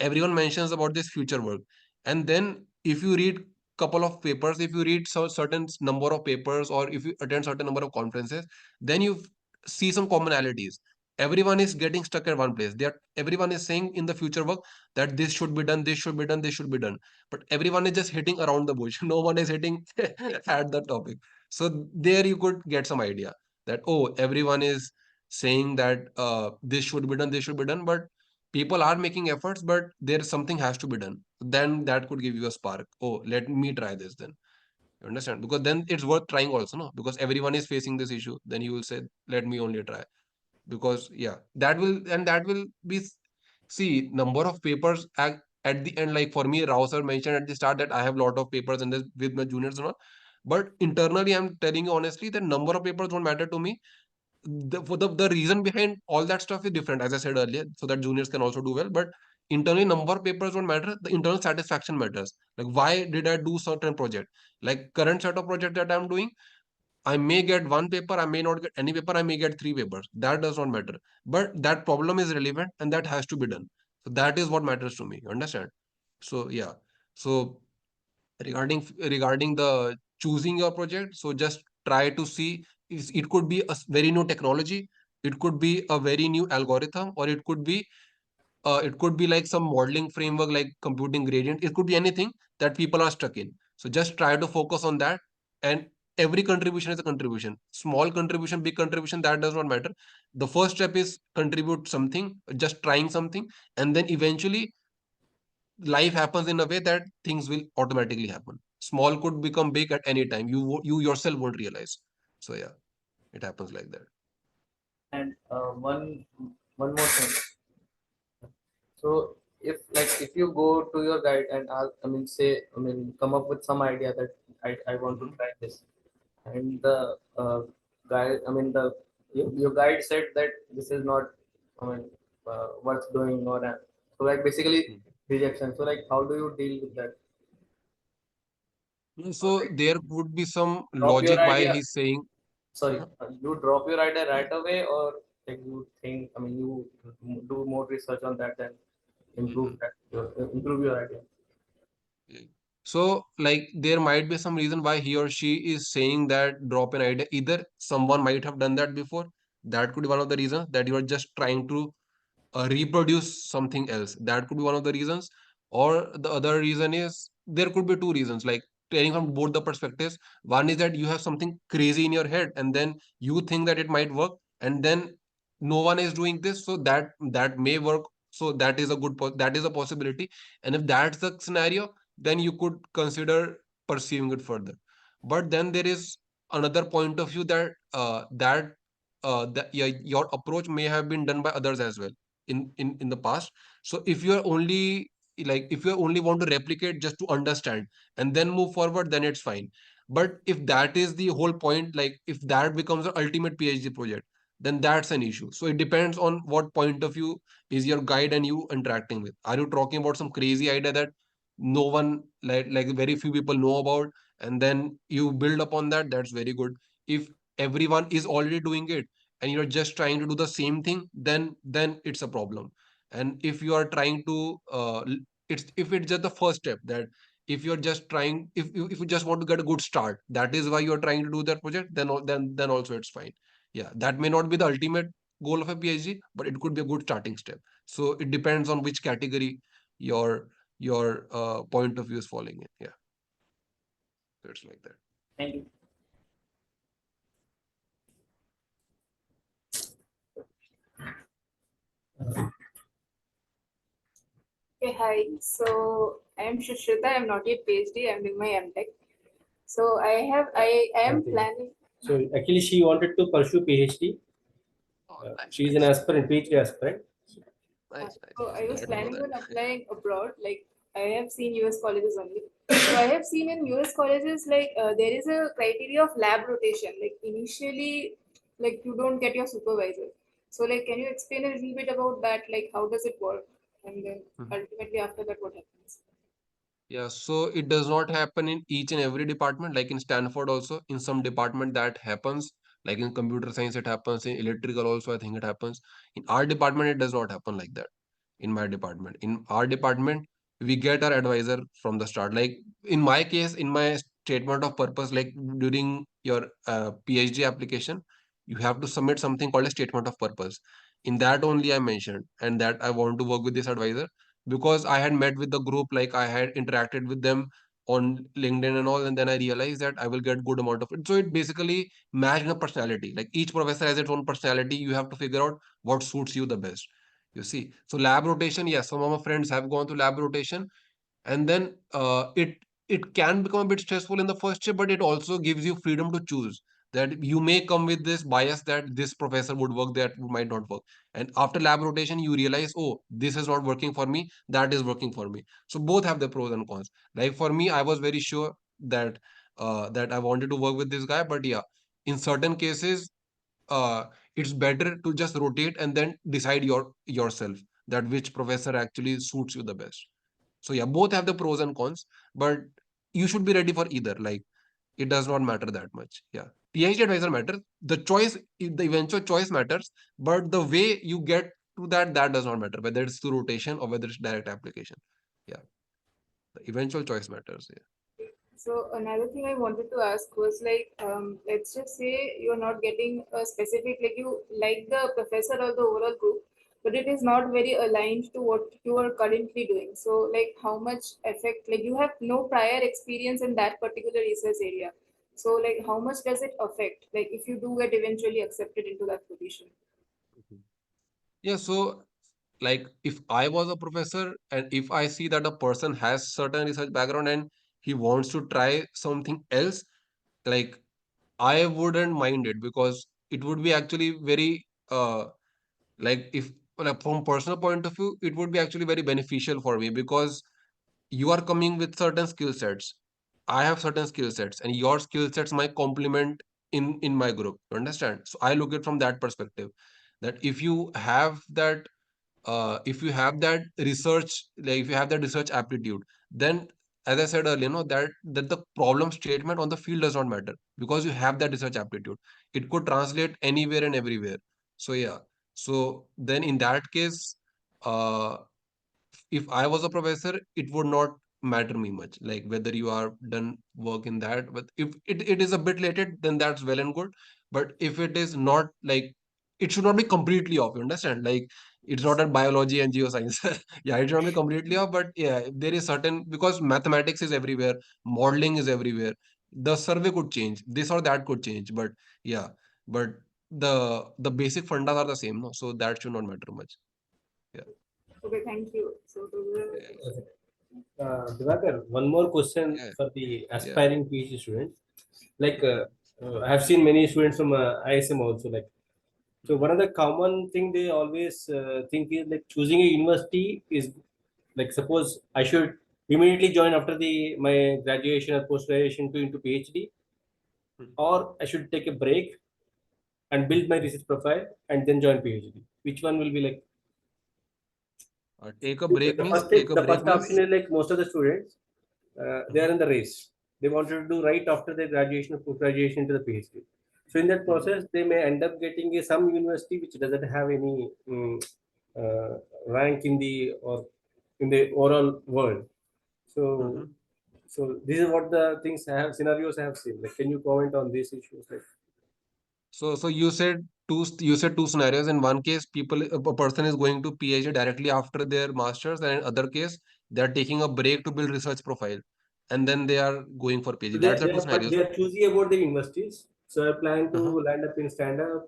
Everyone mentions about this future work, and then if you read couple of papers, if you read certain number of papers, or if you attend certain number of conferences, then you see some commonalities. Everyone is getting stuck at one place. Everyone is saying in the future work that this should be done, this should be done, this should be done, but everyone is just hitting around the bush. No one is hitting at the topic. So there you could get some idea that, oh, everyone is saying that this should be done, this should be done, but people are making efforts, but there's something has to be done. Then that could give you a spark. Oh, let me try this then. You understand? Because then it's worth trying also, no? Because everyone is facing this issue. Then you will say, let me only try. Because yeah, that will be, see, number of papers at the end, like for me, Rao sir mentioned at the start that I have a lot of papers and this with my juniors and all. But internally, I'm telling you honestly, the number of papers don't matter to me. The reason behind all that stuff is different, as I said earlier, so that juniors can also do well. But internally, number of papers don't matter. The internal satisfaction matters. Like, why did I do certain project? Like current set of project that I'm doing, I may get one paper, I may not get any paper, I may get three papers. That does not matter. But that problem is relevant and that has to be done. So that is what matters to me. You understand? So yeah. So regarding the choosing your project, so just try to see, it could be a very new technology, it could be a very new algorithm, or it could be like some modeling framework like computing gradient. It could be anything that people are stuck in. So just try to focus on that, and every contribution is a contribution. Small contribution, big contribution, that does not matter. The first step is contribute something, just trying something, and then eventually life happens in a way that things will automatically happen. Small could become big at any time. You yourself won't realize. So yeah, it happens like that. And one more thing. So if you go to your guide and ask, I mean say, I mean come up with some idea that I want to Mhm. try this, and the guide, I mean the your guide said that this is not, I mean, worth doing, or so like basically rejection. So like how do you deal with that? Or So like there would be some drop your logic why idea. he's saying. Sorry, Uh-huh. you drop your idea right away, or like you think, I mean, you do more research on that and improve Mhm. that, improve your idea. Yeah. So, like, there might be some reason why he or she is saying that drop an idea. Either someone might have done that before. That could be one of the reasons that you are just trying to reproduce something else. That could be one of the reasons. Or the other reason is there could be two reasons, like telling from both the perspectives. One is that you have something crazy in your head and then you think that it might work, and then no one is doing this, so that may work. So that is a that is a possibility. And if that's the scenario, then you could consider pursuing it further. But then there is another point of view that yeah, your approach may have been done by others as well in the past. So if you're only if you only want to replicate just to understand and then move forward, then it's fine. But if that is the whole point, like if that becomes the ultimate PhD project, then that's an issue. So it depends on what point of view is your guide and you interacting with. Are you talking about some crazy idea that no one, like very few people know about, and then you build upon that? That's very good. If everyone is already doing it and you're just trying to do the same thing, then it's a problem. And if you are trying to it's if it's just the first step, that if you're just trying, if you just want to get a good start, that is why you're trying to do that project, then also it's fine. Yeah, that may not be the ultimate goal of a PhD, but it could be a good starting step. So it depends on which category your point of view is falling in. Yeah, so it's like that. Thank you. Okay, hi. So I'm Shushruta. I'm not yet PhD. I'm doing my MTech. So I am Okay. planning. So actually, she wanted to pursue PhD. Oh, nice, She is an nice, aspirant, PhD aspirant. nice, nice. So I was Glad to know planning that. on applying abroad. Like I have seen US colleges only. So I have seen in US colleges like there is a criteria of lab rotation. Like initially, like you don't get your supervisor. So like, can you explain a little bit about that? Like how does it work? And then Mhm. ultimately after that, what happens? Yeah, so it does not happen in each and every department. Like in Stanford, also in some department that happens. Like in computer science, it happens. In electrical, also I think it happens. In our department, it does not happen like that. In my department, in our department, we get our advisor from the start. Like in my case, in my statement of purpose, like during your PhD application, you have to submit something called a statement of purpose. In that only I mentioned and that I want to work with this advisor, because I had met with the group, like I had interacted with them on LinkedIn and all, and then I realized that I will get good amount of it. So it basically matched the personality. Like each professor has its own personality. You have to figure out what suits you the best. You see, so lab rotation, yes, some of my friends have gone to lab rotation, and then it can become a bit stressful in the first year, but it also gives you freedom to choose. That you may come with this bias that this professor would work, that might not work, and after lab rotation you realize, oh, this is not working for me, that is working for me. So both have the pros and cons. Like for me, I was very sure that that I wanted to work with this guy, but yeah, in certain cases it's better to just rotate and then decide yourself that which professor actually suits you the best. So yeah, both have the pros and cons, but you should be ready for either. Like it does not matter that much. Yeah. PhD advisor matters. The choice, the eventual choice matters, but the way you get to that does not matter, whether it's through rotation or whether it's direct application. Yeah. The eventual choice matters. Yeah. So another thing I wanted to ask was like, let's just say you're not getting a specific, like you like the professor or the overall group, but it is not very aligned to what you are currently doing. So like how much effect, like you have no prior experience in that particular research area. So like how much does it affect, like if you do get eventually accepted into that position? Mhm. Yeah. So like if I was a professor and if I see that a person has certain research background and he wants to try something else, like I wouldn't mind it, because it would be actually very like if like from personal point of view, it would be actually very beneficial for me, because you are coming with certain skill sets. I have certain skill sets and your skill sets might complement in my group. You understand? So I look it from that perspective, that if you have that research, like if you have that research aptitude, then as I said earlier, that the problem statement on the field does not matter, because you have that research aptitude. It could translate anywhere and everywhere. So yeah. So then in that case, uh if I was a professor, it would not matter me much, like whether you are done work in that. But if it is a bit related, then that's well and good. But if it is not, like, it should not be completely off. You understand? Like, it's not a biology and geoscience. Yeah, it should not be completely off. But yeah, there is certain, because mathematics is everywhere, modeling is everywhere. The survey could change, this or that could change. But yeah, but the basic fundas are the same, no? So that should not matter much. Yeah. Okay, thank you. So those are my Yeah. questions. Divakar, one more question Yeah. for the Yeah. aspiring PhD students. Like, I have seen many students from ISM also. Like, so one of the common thing they always think is like choosing a university is like, suppose I should immediately join after the my graduation or post graduation to into PhD, or I should take a break and build my research profile and then join PhD. Which one will be like? Take a break The means first take a the break first option means. is like most of the students they are Mhm, in the race. They wanted to do right after their graduation or post graduation into the PhD. So in that mhm, process, they may end up getting some university which doesn't have any rank in the or in the overall world. So mhm. this is what the things I have scenarios I have seen. Like, can you comment on these issues? Like, So you said two scenarios. In one case, a person is going to PhD directly after their masters, and in other case, they are taking a break to build research profile, and then they are going for so PhD. That's the two but scenarios, they no? are choosy about the universities. So I plan to Uh-huh, land up in Stanford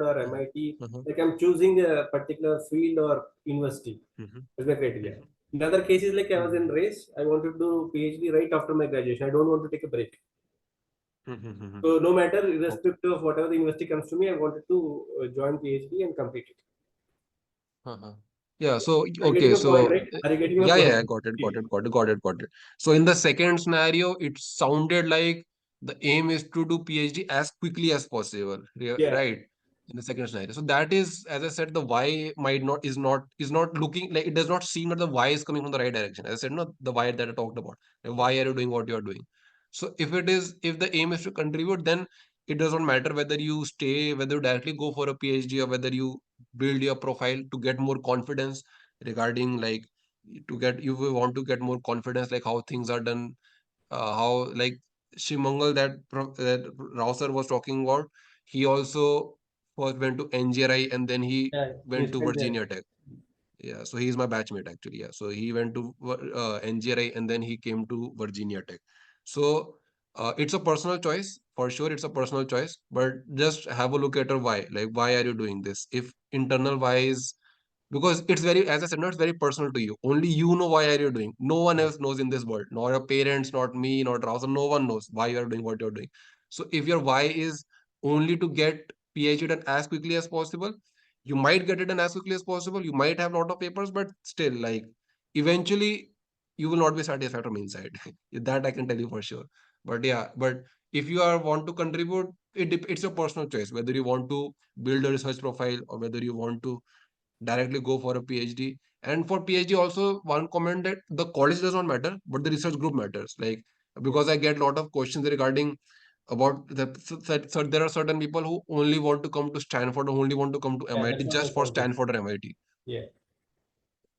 or uh-huh, MIT. uh-huh, Like, I'm choosing a particular field or university. mhm, That's the criteria. mhm, In other cases, like I was in mhm, race, I wanted to do PhD right after my graduation. I don't want to take a break. mhm, mhm. So no matter, Okay. irrespective of whatever the university comes to me, I wanted to join PhD and complete it. Uh-huh. Yeah, so Are you getting okay, a point, so right? Are you getting my yeah, point? yeah, got it, got it, got it, got it, got it. So in the second scenario, it sounded like the aim is to do PhD as quickly as possible, Yeah, right? In the second scenario. So that is, as I said, the why might not is not looking like, it does not seem that the why is coming from the right direction. As I said, no, the why that I talked about. Like, why are you doing what you are doing? So if the aim is to contribute, then it doesn't matter whether you stay, whether you directly go for a PhD, or whether you build your profile to get more confidence regarding, like, to get, you will want to get more confidence, like how things are done, how, like, Shimangal, that Rao sir was talking about, he also first went to NGRI and then he yeah, went to instant there. Virginia Tech. Yeah, so he's my batchmate actually. Yeah, so he went to NGRI and then he came to Virginia Tech. So it's a personal choice for sure. It's a personal choice, but just have a look at her why. Like, why are you doing this? If internal why is, because it's very, as I said, no, it's very personal to you. Only you know why are you doing. No one else knows in this world. Not your parents, not me, not Rausa. No one knows why you are doing what you're doing. So if your why is only to get PhD done as quickly as possible, you might get it done as quickly as possible. You might have a lot of papers, but still, like, eventually you will not be satisfied from inside. That I can tell you for sure. But yeah, but if you are want to contribute, it's your personal choice whether you want to build a research profile or whether you want to directly go for a PhD. And for PhD also, one comment that the college does not matter, but the research group matters. Like, Yeah, because I get a lot of questions regarding about so there are certain people who only want to come to Stanford or only want to come to yeah, MIT that's what my just for point is. Stanford or MIT. Yeah,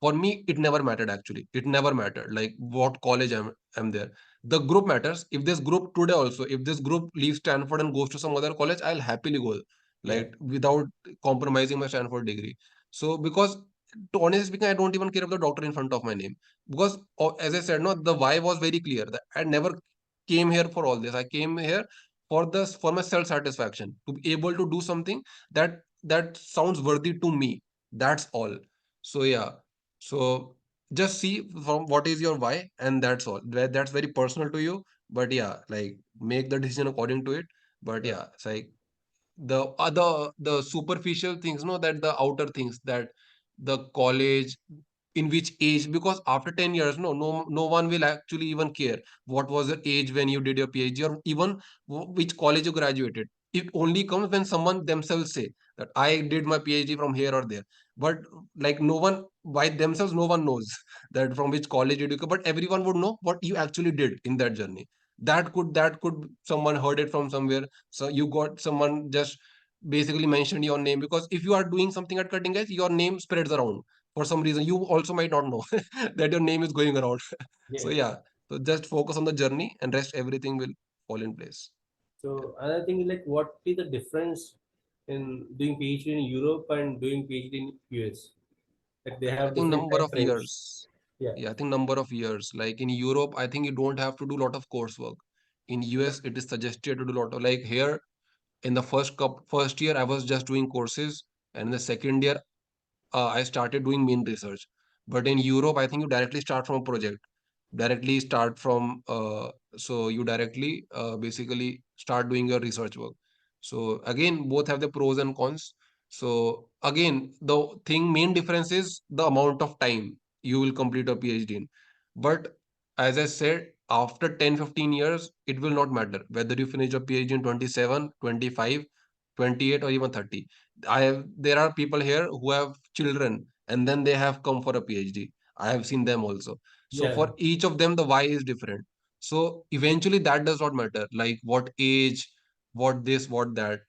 For me, it never mattered actually. It never mattered like what college I'm there. The group matters. If this group today also, if this group leaves Stanford and goes to some other college, I'll happily go, yeah, like, without compromising my Stanford degree. So because, to honestly speaking, I don't even care if the doctor in front of my name. Because as I said, no, the why was very clear that I never came here for all this. I came here for my self-satisfaction, to be able to do something that sounds worthy to me. That's all. So yeah. So just see from what is your why, and that's all. That's very personal to you. But yeah, like, make the decision according to it. But yeah, yeah, it's like the superficial things, no, that the outer things, that the college, in which age, because after 10 years, no one will actually even care what was your age when you did your PhD, or even which college you graduated. It only comes when someone themselves say that I did my PhD from here or there. But like no one by themselves, no one knows that from which college did you go, but everyone would know what you actually did in that journey. That could someone heard it from somewhere, so you got someone just basically mentioned your name, because if you are doing something at cutting edge, your name spreads around for some reason. You also might not know that your name is going around. So Yeah. yeah, so just focus on the journey and rest everything will fall in place. So another thing is like, what is the difference in doing PhD in Europe and doing PhD in US? Like they I have think different number time of frames. years. Yeah. Yeah, I think number of years. Like in Europe, I think you don't have to do a lot of coursework. In US, it is suggested to do a lot of, like here in the first year, I was just doing courses, and in the second year, I started doing main research. But in Europe, I think you directly start from a project, directly start from so you directly basically start doing your research work. So again, both have the pros and cons. So again, the thing main difference is the amount of time you will complete a PhD in. But as I said, after 10-15 years, it will not matter whether you finish your PhD in 27, 25, 28, or even 30. There are people here who have children and then they have come for a PhD. I have seen them also. So Yeah. for each of them, the why is different. So eventually that does not matter. Like what age, what this, what that.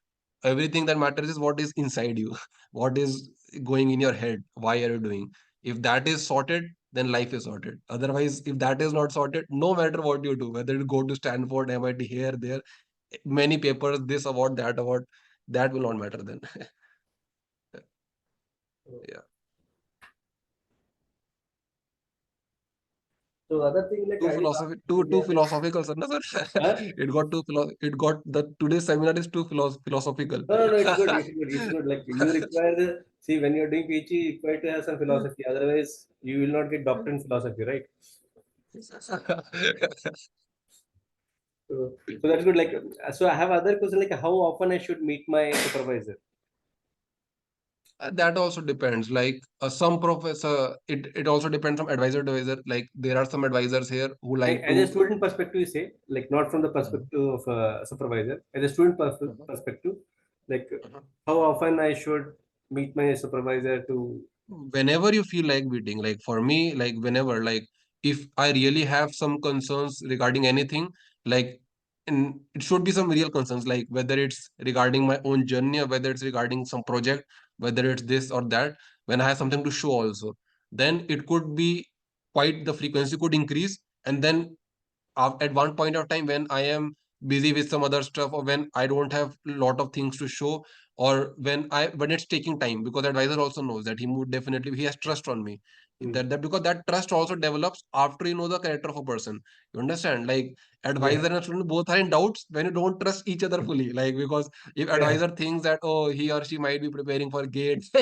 Everything that matters is what is inside you, what is going in your head. Why are you doing? If that is sorted, then life is sorted. Otherwise, if that is not sorted, no matter what you do, whether you go to Stanford, MIT, here, there, many papers, this award, that will not matter then. Yeah. So other thing like Too I will ask philosophy, you, too yeah, like, philosophical, sir. No, sir. huh? It got the today's seminar is too philosophical. No, no, no, it's good. It's good. It's good. Like you require the, see, when you're doing PhD, you require to have some philosophy. Otherwise, you will not get doctor in philosophy, right? So that's good. Like, so I have other question like, how often I should meet my supervisor? That also depends. Like some professor, it also depends from advisor to advisor. Like there are some advisors here who Like like as a to. student perspective, you say, like not from the Mhm. perspective of a supervisor. As a student Mhm. perspective, like Mhm. how often I should meet my supervisor to. Whenever you feel like meeting, like for me, like whenever, like if I really have some concerns regarding anything, like and it should be some real concerns, like whether it's regarding my own journey or whether it's regarding some project, whether it's this or that, when I have something to show also, then it could be quite the frequency could increase. And then at one point of time when I am busy with some other stuff, or when I don't have a lot of things to show, or when it's taking time, because advisor also knows that he has trust on me, Hmm. that because that trust also develops after you know the character of a person. You understand, like Yeah, advisor and student both are in doubts when you don't trust each other fully, like because if yeah, advisor thinks that, oh, he or she might be preparing for gates,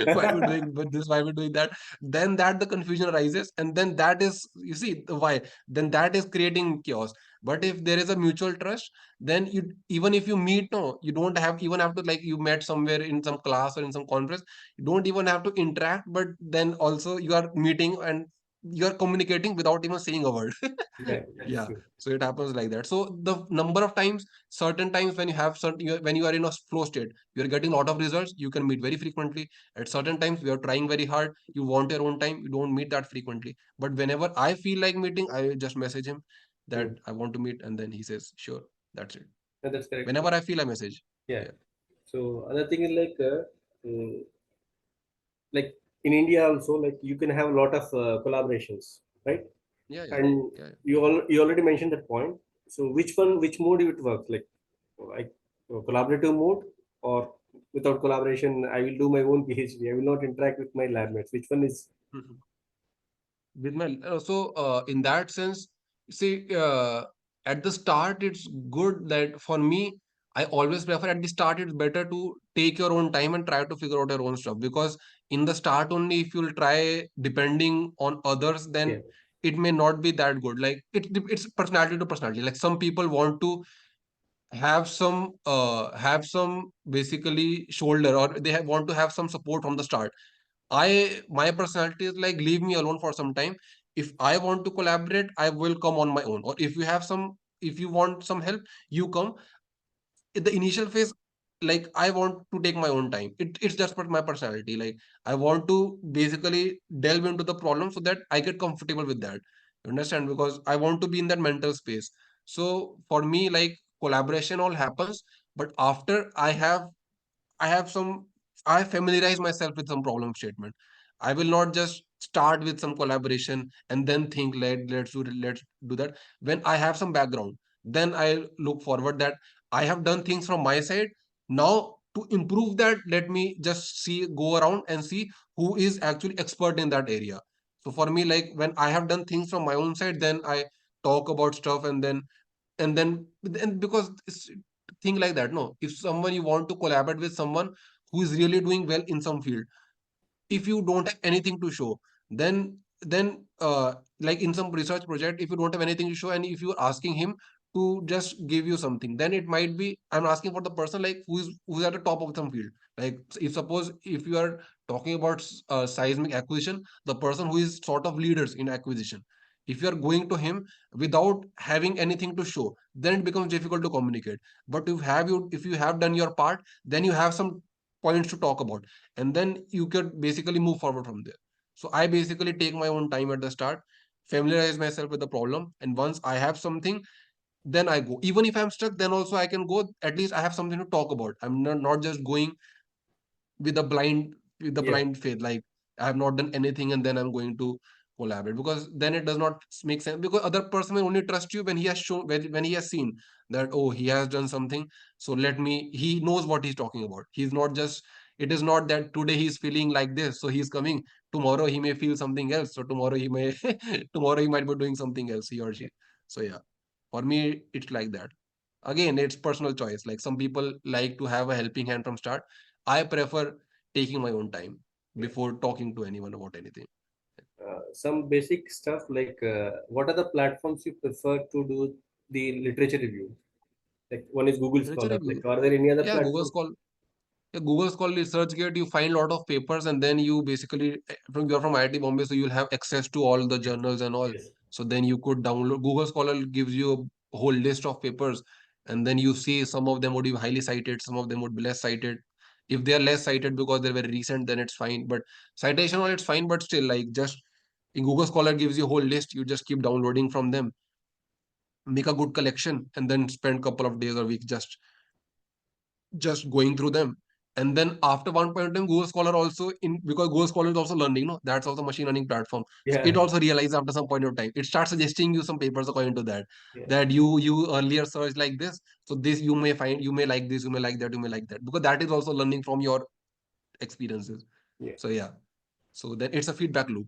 might be doing this, might be doing that, then that the confusion arises, and then that is, you see the why, then that is creating chaos. But if there is a mutual trust, then you, even if you meet, no, you don't have even have to, like you met somewhere in some class or in some conference, you don't even have to interact, but then also you are meeting and you are communicating without even saying a word. yeah. That's Yeah, true. so it happens like that. So the number of times, certain times when you have when you are in a flow state, you are getting a lot of results, you can meet very frequently. At certain times you are trying very hard, you want your own time, you don't meet that frequently. But whenever I feel like meeting, I just message him that Hmm. I want to meet, and then he says sure. That's it. Yeah, that's correct. Whenever I feel a message. Yeah. Yeah. So other thing is like, like in India also, like you can have a lot of collaborations, right? Yeah, yeah. And Yeah, yeah. you already mentioned that point. So which mode it works like collaborative mode, or without collaboration I will do my own PhD. I will not interact with my lab mates. Which one is? Mhm. With my in that sense, see, at the start it's good that for me, I always prefer at the start it's better to take your own time and try to figure out your own stuff, because in the start only, if you'll try depending on others, Yeah, then it may not be that good. Like it's personality to personality. Like some people want to have some basically shoulder, or want to have some support from the start. my personality is like, leave me alone for some time. If I want to collaborate, I will come on my own. Or if you want some help, you come. In the initial phase, like I want to take my own time. It's just my personality. Like I want to basically delve into the problem so that I get comfortable with that. You understand? Because I want to be in that mental space. So for me, like collaboration all happens, but after I have some, I familiarize myself with some problem statement. I will not just start with some collaboration and then think let's do that. When I have some background, then I look forward that I have done things from my side. Now to improve that, let me just go around and see who is actually expert in that area. So for me, like when I have done things from my own side, then I talk about stuff and because it's thing like that. No, if someone you want to collaborate with someone who is really doing well in some field, if you don't have anything to show, then like in some research project, if you don't have anything to show and if you're asking him to just give you something, then it might be I'm asking for the person like who's at the top of some field. Like if suppose if you are talking about seismic acquisition, the person who is sort of leaders in acquisition, if you are going to him without having anything to show, then it becomes difficult to communicate. But if you have done your part, then you have some points to talk about, and then you could basically move forward from there. So I basically take my own time at the start, familiarize myself with the problem, and once I have something, then I go. Even if I'm stuck, then also I can go. At least I have something to talk about. I'm not just going with a Yeah. blind faith, like I have not done anything and then I'm going to collaborate, because then it does not make sense, because other person will only trust you when he has shown when he has seen that, oh, he has done something, so he knows what he's talking about. He's not just, it is not that today he's feeling like this so he's coming, tomorrow he may feel something else, so tomorrow he may tomorrow he might be doing something else, he or she. So yeah, for me it's like that. Again, it's personal choice. Like some people like to have a helping hand from start. I prefer taking my own time Yeah. before talking to anyone about anything. Some basic stuff like what are the platforms you prefer to do the literature review? Like one is Google Literature Scholar. Like review. are there any other Yeah, platforms? Google Scholar, ResearchGate, you find a lot of papers, and then you basically, you're from IIT Bombay, so you'll have access to all the journals and all. Yes. So then you could download. Google Scholar gives you a whole list of papers, and then you see some of them would be highly cited, some of them would be less cited. If they are less cited because they're very recent, then it's fine. But citation, all it's fine, but still, like just in Google Scholar gives you a whole list. You just keep downloading from them, make a good collection, and then spend a couple of days or weeks just going through them. And then after one point in time, Google Scholar also in because Google Scholar is also learning, no, that's also machine learning platform. So it Yeah. also realizes after some point of time, it starts suggesting you some papers according to that. Yeah. That you earlier searched like this, so this you may find, you may like this, you may like that, you may like that, because that is also learning from your experiences. Yeah. So yeah, so then it's a feedback loop.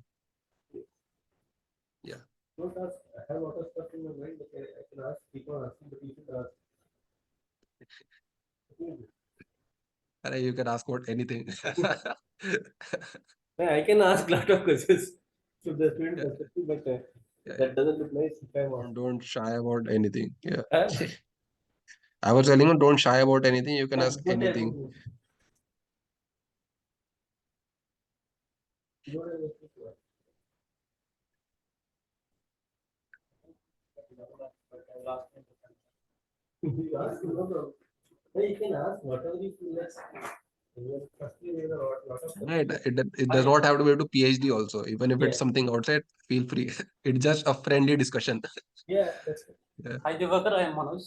Yeah. Don't ask. I have a lot of stuff in my mind, but I can ask. Keep on asking, but you should ask. And you can ask about anything. Yeah, I can ask a lot of questions to the student Yeah, perspective, but yeah, that doesn't look nice if I'm yeah. asking. Don't shy about anything. Yeah. Huh? I was telling you, don't shy about anything. You can Yeah, ask go ahead. anything. Go ahead. You ask, no problem. Hey, you can ask whatever you feel. Firstly, there are a lot of Right. questions. It does I, not have to be to PhD also. Even if yeah, it's something outside, feel free. It's just a friendly discussion. yeah, that's it. Yeah. Hi Divakar, I am Manoj.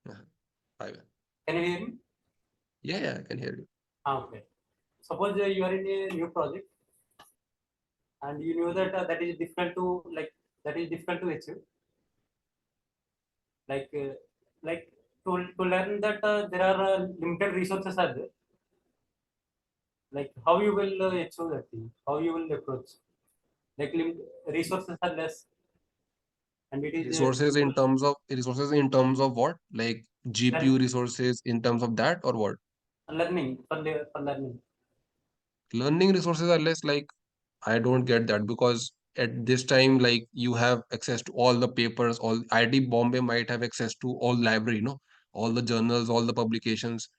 Yeah. I- Can you hear me? yeah, I can hear you. Okay. Suppose you are in a new project and you know that that is difficult to achieve. Like uh, like to learn that there are limited resources are there. Like how you will achieve that thing? How you will approach? Like resources are less and it is Resources in terms of what? Like learn, GPU resources in terms of that or what? learning for learning. Learning resources are less. Like I don't get that, because at this time, like you have access to all the papers, all IIT Bombay might have access to all library, no, all the journals, all the publications.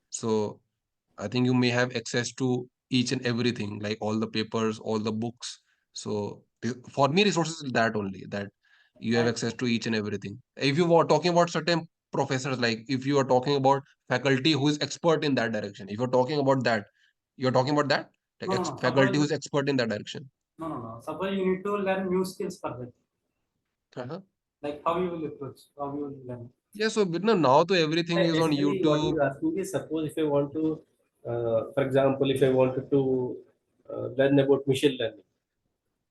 So I think you may have access to each and everything, like all the papers, all the books. So for me, resources is that only, that you have And access to each and everything. If you are talking about certain professors, like if you are talking about faculty who is expert in that direction, if you're talking about that, you're talking about that, like no, no, no. faculty who Suppose is expert in that direction. no, no, no. Suppose you need to learn new skills for that. Uh-huh. Like how you will approach, how you will learn. Yeah, so but no, now to everything is on Basically, what YouTube. you're asking is, suppose if I want to, for example, if I wanted to learn about machine learning,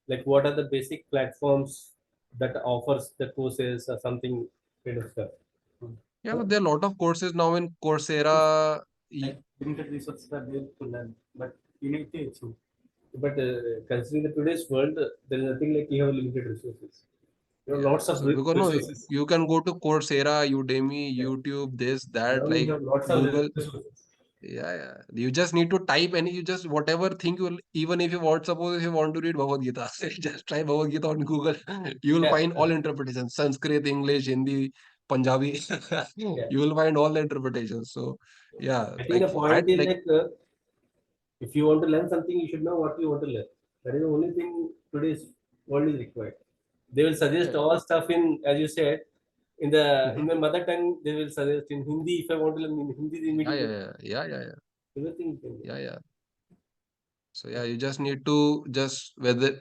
like what are the basic platforms that offers the courses or something kind of stuff. Yeah, Huh? but there are a lot of courses now in Coursera. Like limited resources are there to learn, but you need to achieve. But considering the today's world, there is nothing like you have limited resources. You have Yeah, lots of so because no, resources. you can go to Coursera, Udemy, Yeah. YouTube, this, that, Now you like have lots of Google. resources. Yeah, yeah. You just need to type any, you just whatever thing you will, even if you want, suppose if you want to read Bhagavad Gita, just try Bhagavad Gita on Google. You will Yeah. find all interpretations, Sanskrit, English, Hindi, Punjabi. Yeah. You will find all the interpretations. So, yeah, I think like the for I point is like, like if you want to learn something, you should know what you want to learn. That is the only thing today's world is required. They will suggest yeah. all stuff in, as you said, in Mhm. the mother tongue. They will suggest in Hindi. If I want to learn in Hindi, they Yeah, immediately yeah, yeah, yeah, yeah, everything. You can yeah, yeah. So yeah, you just need to just whether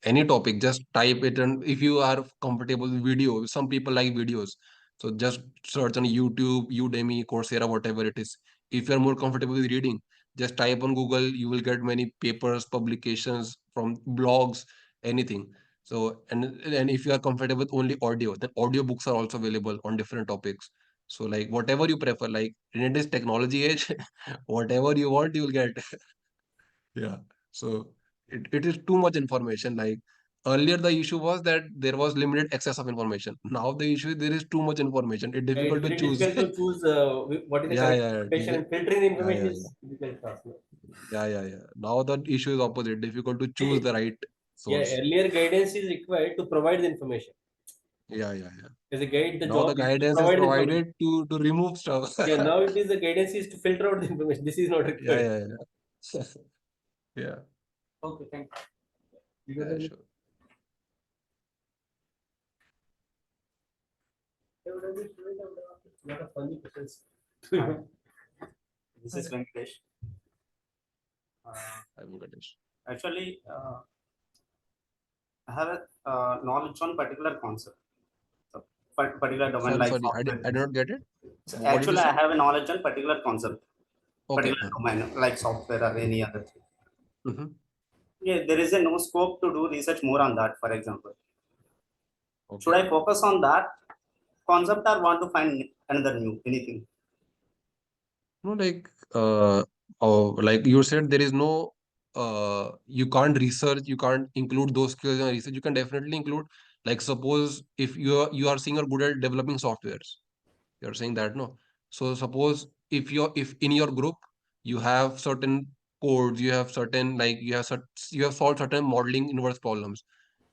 any topic, just type it, and if you are comfortable with video, some people like videos, so just search on YouTube, Udemy, Coursera, whatever it is. If you are more comfortable with reading, just type on Google, you will get many papers, publications from blogs, anything. So and if you are comfortable with only audio, then audio books are also available on different topics. So like whatever you prefer, like in this technology age, whatever you want, you will get. Yeah. So it is too much information. Like earlier, the issue was that there was limited access of information. Now the issue is there is too much information. It's It's difficult to very choose. difficult to choose what is the Yeah, correct yeah, interpretation, and filtering the yeah, information yeah, is difficult task now. yeah. Now the issue is opposite. Difficult to choose the right Yeah, source. earlier guidance is required to provide the information. Yeah. As a guide, the Now the job is to guidance is provide the information. provided to remove stuff. Yeah, now it is the guidance is to filter out the information. This is not Yeah, required. yeah. Yeah, Okay, thank you. You got yeah, any- sure. Lot of funny questions. This is Venkatesh. I'm Ganesh. Actually, I have a knowledge on particular concept, so particular domain Sorry, like sorry. software. I did not get it. So What did you actually, I say? have a knowledge on particular concept, Okay. particular domain like software or any other thing. Mm-hmm. Yeah, there is a no scope to do research more on that. For example, should Okay. I focus on that concept or want to find another new anything? No, like you said, there is no, you can't research, you can't include those skills in research. You can definitely include, like, suppose if you are saying you're good at developing softwares, you're saying that, no. So suppose if in your group you have certain codes, you have certain like you have solved certain modeling inverse problems,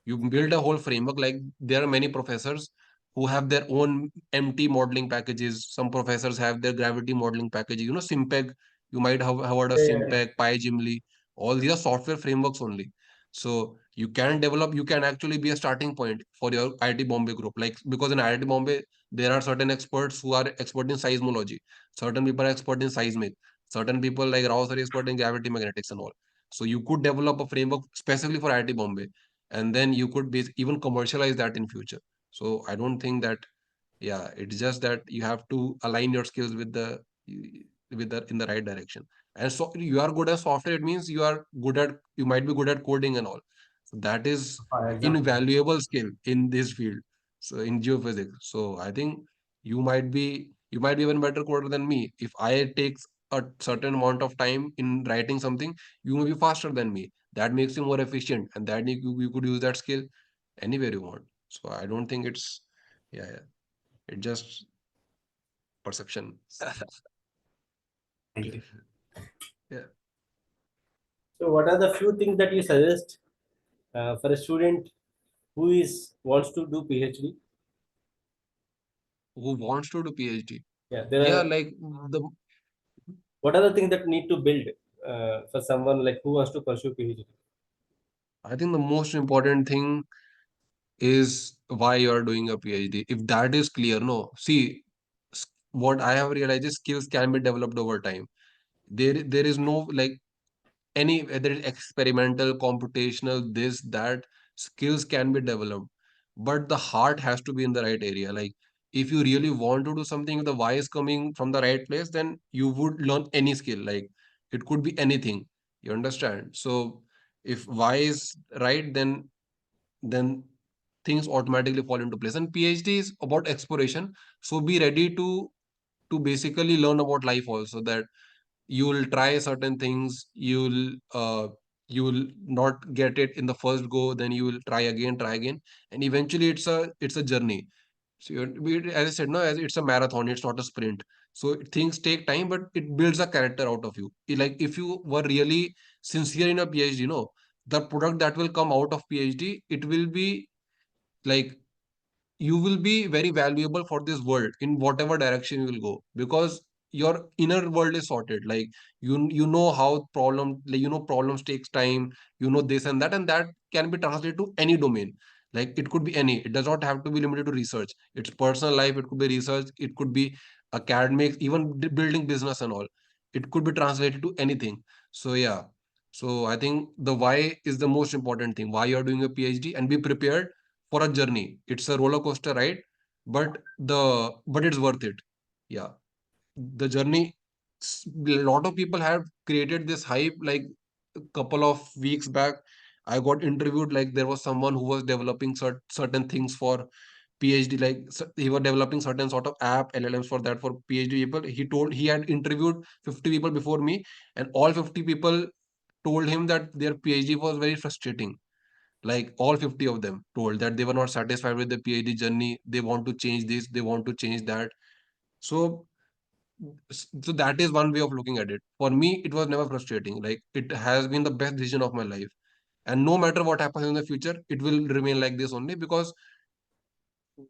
you build a whole framework. Like there are many professors who have their own MT modeling packages. Some professors have their gravity modeling packages. Simpeg. You might have heard of Yeah, yeah, Simpeg, PyGimli. All these are software frameworks only. So you can develop. You can actually be a starting point for your IIT Bombay group. Like because in IIT Bombay there are certain experts who are expert in seismology. Certain people are expert in seismic. Certain people like Rao are expert in gravity magnetics and all. So you could develop a framework specifically for IIT Bombay, and then you could be even commercialize that in future. So I don't think that, yeah, it's just that you have to align your skills with the in the right direction. And so you are good at software, it means you might be good at coding and all. So that is For example, invaluable skill in this field, so in geophysics. So I think you might be even better coder than me. If I take a certain amount of time in writing something, you may be faster than me. That makes you more efficient, and that you could use that skill anywhere you want. So I don't think it's, yeah. It just perception. thank you. Yeah. So, what are the few things that you suggest for a student who is wants to do PhD? Who wants to do PhD? Yeah, there Yeah, are. like the What are the things that need to build? for someone like who wants to pursue PhD? I think the most important thing is why you are doing a PhD. If that is clear, no. See, what I have realized is skills can be developed over time. There is no like any, whether it's experimental, computational, this, that, skills can be developed, but the heart has to be in the right area. Like if you really want to do something, if the why is coming from the right place, then you would learn any skill. Like it could be anything. You understand? So if why is right, then things automatically fall into place. And PhD is about exploration. So be ready to basically learn about life also, that you will try certain things, you will not get it in the first go, then you will try again, and eventually it's a journey. So as I said, no, as it's a marathon, it's not a sprint. So things take time, but it builds a character out of you. Like if you were really sincere in a PhD, no, the product that will come out of PhD, it will be like, you will be very valuable for this world in whatever direction you will go, because your inner world is sorted. Like you know how problem, like you know problems takes time, you know this and that can be translated to any domain. Like it could be any, it does not have to be limited to research. It's personal life, it could be research, it could be academics, even building business and all. It could be translated to anything. So yeah, so I think the why is the most important thing, why you're doing a PhD, and be prepared for a journey. It's a roller coaster ride, but it's worth it. Yeah, the journey. A lot of people have created this hype. Like a couple of weeks back, I got interviewed. Like there was someone who was developing certain things for PhD. Like he was developing certain sort of app LLMs for that, for PhD people. He told he had interviewed 50 people before me, and all 50 people told him that their PhD was very frustrating. Like all 50 of them told that they were not satisfied with the PhD journey. They want to change this, they want to change that. So, so that is one way of looking at it. For me, it was never frustrating. Like it has been the best decision of my life. And no matter what happens in the future, it will remain like this only, because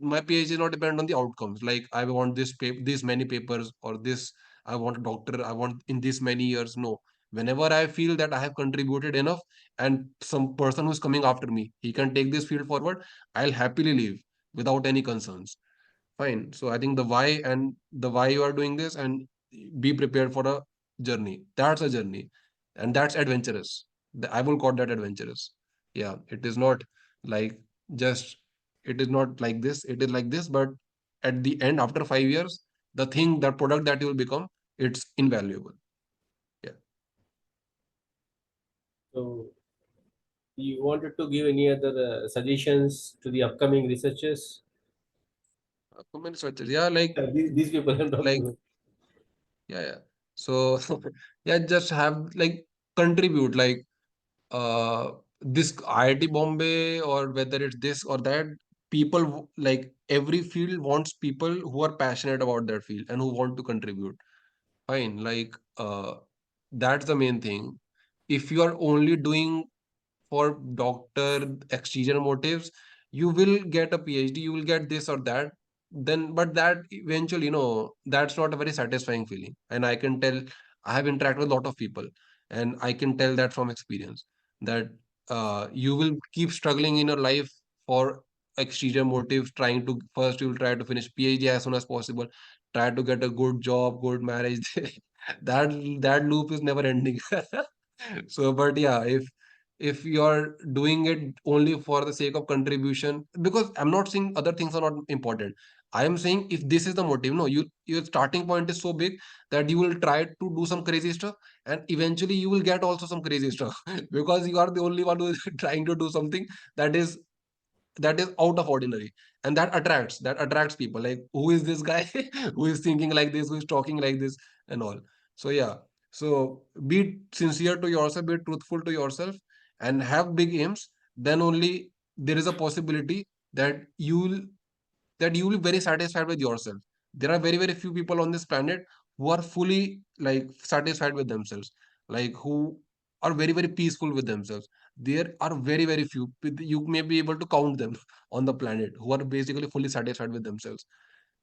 my PhD is not dependent on the outcomes. Like I want this paper, this many papers, or this, I want a doctor, I want in this many years. No. Whenever I feel that I have contributed enough, and some person who's coming after me, he can take this field forward, I'll happily leave without any concerns. Fine. So I think the why, and the why you are doing this, and be prepared for a journey. That's a journey. And that's adventurous. I will call that adventurous. Yeah. It is not like just, it is not like this, it is like this, but at the end, after 5 years, the thing, that product that you will become, it's invaluable. Yeah. So you wanted to give any other suggestions to the upcoming researchers? Comment searches. Yeah, like These people I'm like talking about. yeah, yeah. So yeah, just have like contribute, like this IIT Bombay, or whether it's this or that, people like every field wants people who are passionate about that field and who want to contribute. Fine, like that's the main thing. If you are only doing for doctor exterior motives, you will get a PhD, you will get this or that, then but that eventually, that's not a very satisfying feeling. And I can tell, I have interacted with a lot of people, and I can tell that from experience, that you will keep struggling in your life for exterior motives, trying to, first you will try to finish PhD as soon as possible, try to get a good job, good marriage. That loop is never ending. So but yeah, if you're doing it only for the sake of contribution, because I'm not saying other things are not important, I am saying if this is the motive, no, your starting point is so big that you will try to do some crazy stuff, and eventually you will get also some crazy stuff, because you are the only one who is trying to do something that is out of ordinary, and that attracts people, like who is this guy, who is thinking like this, who is talking like this, and all. So yeah, so be sincere to yourself, be truthful to yourself, and have big aims. Then only there is a possibility that you will be very satisfied with yourself. There are very, very few people on this planet who are fully like satisfied with themselves, like who are very, very peaceful with themselves. There are very, very few. You may be able to count them on the planet who are basically fully satisfied with themselves.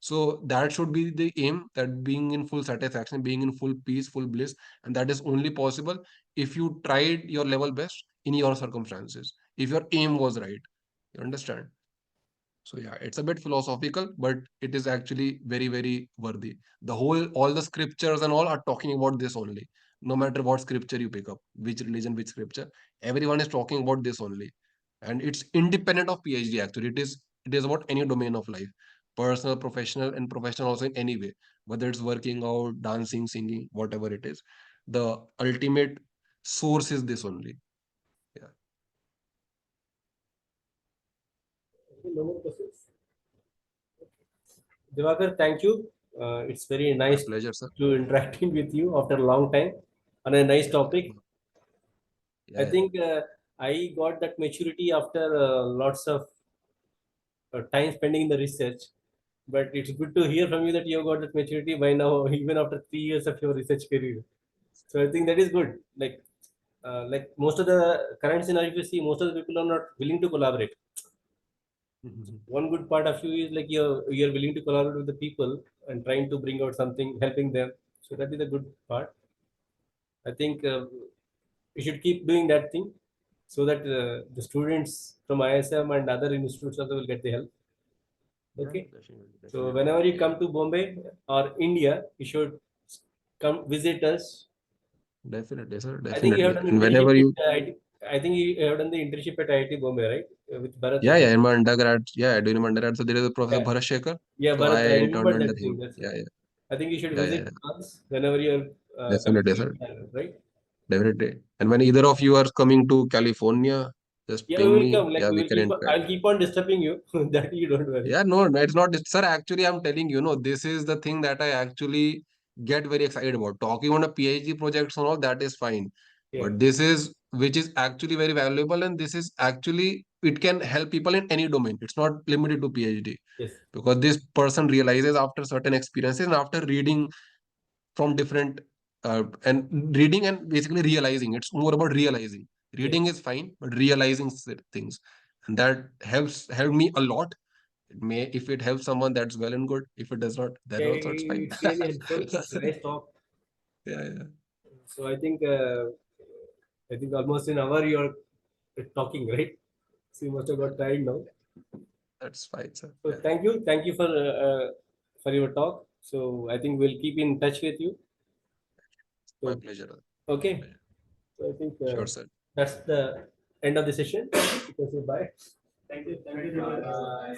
So that should be the aim, that being in full satisfaction, being in full peace, full bliss. And that is only possible if you tried your level best in your circumstances, if your aim was right. You understand? So yeah, it's a bit philosophical, but it is actually very, very worthy. All the scriptures and all are talking about this only. No matter what scripture you pick up, which religion, which scripture, everyone is talking about this only. And it's independent of PhD actually. It is about any domain of life, personal, professional, and professional also in any way, whether it's working out, dancing, singing, whatever it is. The ultimate source is this only. Yeah. No more questions. Divakar, thank you. It's very My nice pleasure, sir. to interacting with you after a long time on a nice topic. Yeah, I yeah. think I got that maturity after lots of time spending in the research. But it's good to hear from you that you got that maturity by now, even after 3 years of your research career. So I think that is good. Like most of the current scenario, if you see, most of the people are not willing to collaborate. One good part of you is like you're willing to collaborate with the people and trying to bring out something, helping them. So that is a good part. I think we should keep doing that thing so that the students from ISM and other institutes also will get the help. Okay. Definitely, So definitely. whenever you Yeah. come to Bombay or India, you should come visit us. Definitely, sir. I think you have Definitely. done And internship whenever with you, IT. I think you have done the internship at IIT Bombay, right? With Bharat. yeah, yeah, in my undergrad, yeah, during my undergrad, so there is a Professor Yeah, Bharat Shekhar. yeah, So Bharat. I I interned remember under that thing. him. That's Yeah, right. yeah, I think you should yeah, yeah, visit yeah. us whenever you're coming Definitely, to sir. India, right? Definitely. And when either of you are coming to California, just Yeah, we ping will me. come. Like Yeah, we we will can keep. interact. I'll keep on disturbing you. That you don't worry. Yeah, no, no, it's not, sir. Actually, I'm telling you, no, this is the thing that I actually get very excited about. Talking on a PhD projects and all that is fine, Yeah. but this is which is actually very valuable, and this is actually it can help people in any domain. It's not limited to PhD, Yes. because this person realizes after certain experiences and after reading from different and reading and basically realizing. It's more about realizing. Yes. Reading is fine, but realizing things, and that helped me a lot. It may, if it helps someone, that's well and good. If it does not, then also it's Okay, fine. it's really helpful. Nice talk. Yeah, yeah, So I think almost an hour you're talking, right? So you must have got tired now. that's fine, sir. So Yeah, thank you for your talk. So I think we'll keep in touch with you. my So pleasure. My okay. pleasure. So I think Sure, sir. that's the end of the session. You can say bye. Thank you. Thank you. Bye.